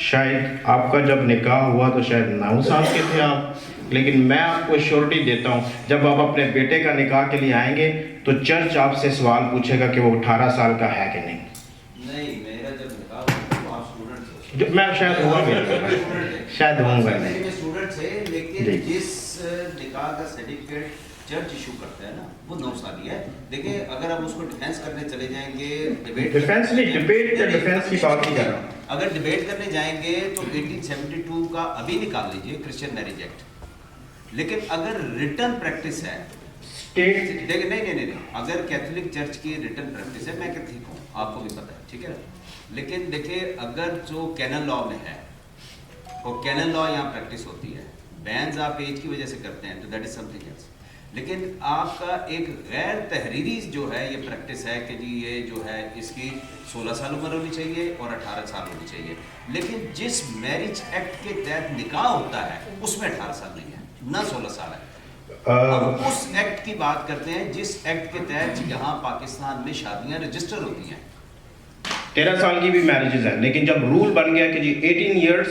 شاید آپ کا جب نکاح ہوا تو شاید 9 سال کے تھے آپ, لیکن میں آپ کو شیورٹی دیتا ہوں جب آپ اپنے بیٹے کا نکاح کے لیے آئیں گے تو چرچ آپ سے سوال پوچھے گا کہ وہ 18 سال کا ہے کہ نہیں. نہیں, میرا جب نکاح ہوا تو آپ اسٹوڈنٹ تھے. میں شاید ہوا شاید ہوں گا نہیں. اسٹوڈنٹ تھے, لیکن جس نکاح کا سرٹیفکیٹ چرچ ایشو کرتا ہے نا وہ 9 سالی ہے. دیکھیں اگر آپ اس کو ڈیفینس کرنے چلے جائیں گے, ڈیفینس نہیں, ڈیفینس کی بات نہیں کر رہا ہوں. اگر ڈیبیٹ کرنے جائیں گے تو 1872 کا ابھی نکال لیجئے کرسچن میرج ایکٹ, لیکن اگر ریٹرن پریکٹس ہے دیکھیں نہیں, اگر کیتھولک چرچ کی ریٹرن پریکٹس ہے, میں کیتھولک ہوں آپ کو بھی پتہ ہے, ٹھیک ہے, لیکن دیکھیں اگر جو کینن لا میں ہے اور کینن لا یہاں پریکٹس ہوتی ہے, بینز آپ ایج کی وجہ سے کرتے ہیں تو that is something else, لیکن آپ کا ایک غیر تحریری جو ہے یہ پریکٹس ہے کہ جی یہ جو ہے اس کی 16 سال عمر ہونی چاہیے اور 18 سال ہونی چاہیے, لیکن جس میرج ایکٹ کے تحت نکاح ہوتا ہے اس میں 18 سال نہیں ہے نہ 16 سال ہے. ہم اس ایکٹ کی بات کرتے ہیں جس ایکٹ کے تحت یہاں پاکستان میں شادیاں رجسٹر ہوتی ہیں. 13 سال کی بھی میرجز ہیں, لیکن جب رول بن گیا کہ جی 18 ایئرس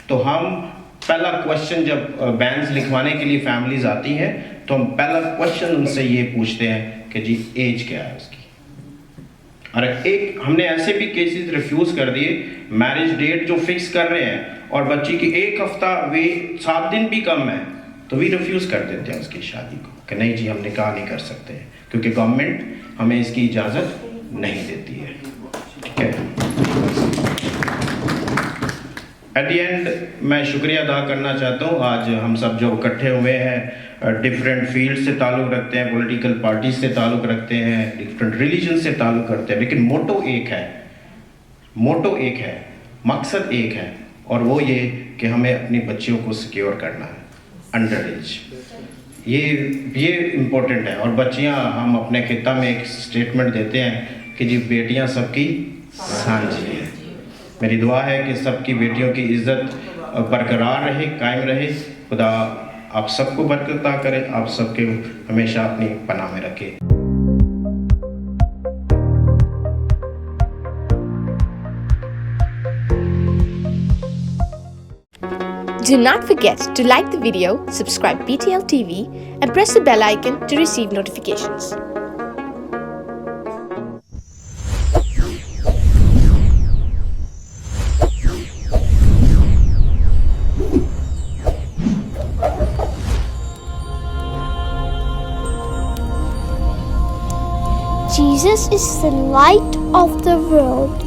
تو ہم پہلا کوشچن جب بینز لکھوانے کے لیے فیملیز آتی ہیں تو ہم پہلا کوشچن ان سے یہ پوچھتے ہیں کہ جی ایج کیا ہے اس کی. اور ایک ہم نے ایسے بھی کیسز ریفیوز کر دیے, میرج ڈیٹ جو فکس کر رہے ہیں اور بچی کی 1 ہفتہ 7 دن بھی کم ہے تو بھی ریفیوز کر دیتے ہیں اس کی شادی کو کہ نہیں جی ہم نکاح نہیں کر سکتے ہیں کیونکہ گورنمنٹ ہمیں اس کی اجازت نہیں دیتی ہے. ٹھیک ہے, ایٹ دی اینڈ میں شکریہ ادا کرنا چاہتا ہوں. آج ہم سب جو اکٹھے ہوئے ہیں ڈفرینٹ فیلڈ سے تعلق رکھتے ہیں, پولیٹیکل پارٹیز سے تعلق رکھتے ہیں, ڈفرینٹ ریلیجن سے تعلق رکھتے ہیں, لیکن موٹو ایک ہے, مقصد ایک ہے, اور وہ یہ کہ ہمیں اپنی بچیوں کو سیکیور کرنا ہے انڈر ایج. یہ امپورٹنٹ ہے. اور بچیاں ہم اپنے خطہ میں ایک اسٹیٹمنٹ دیتے ہیں کہ جی بیٹیاں سب کی سانجھی ہیں. میری دعا ہے کہ سب کی بیٹیوں کی عزت برقرار رہے, قائم رہے. خدا آپ سب کو برکت عطا کرے, آپ سب کے ہمیشہ اپنی پناہ میں رکھے. Do not forget to like the video, subscribe PTL TV, and press the bell icon to receive notifications. Jesus is the light of the world.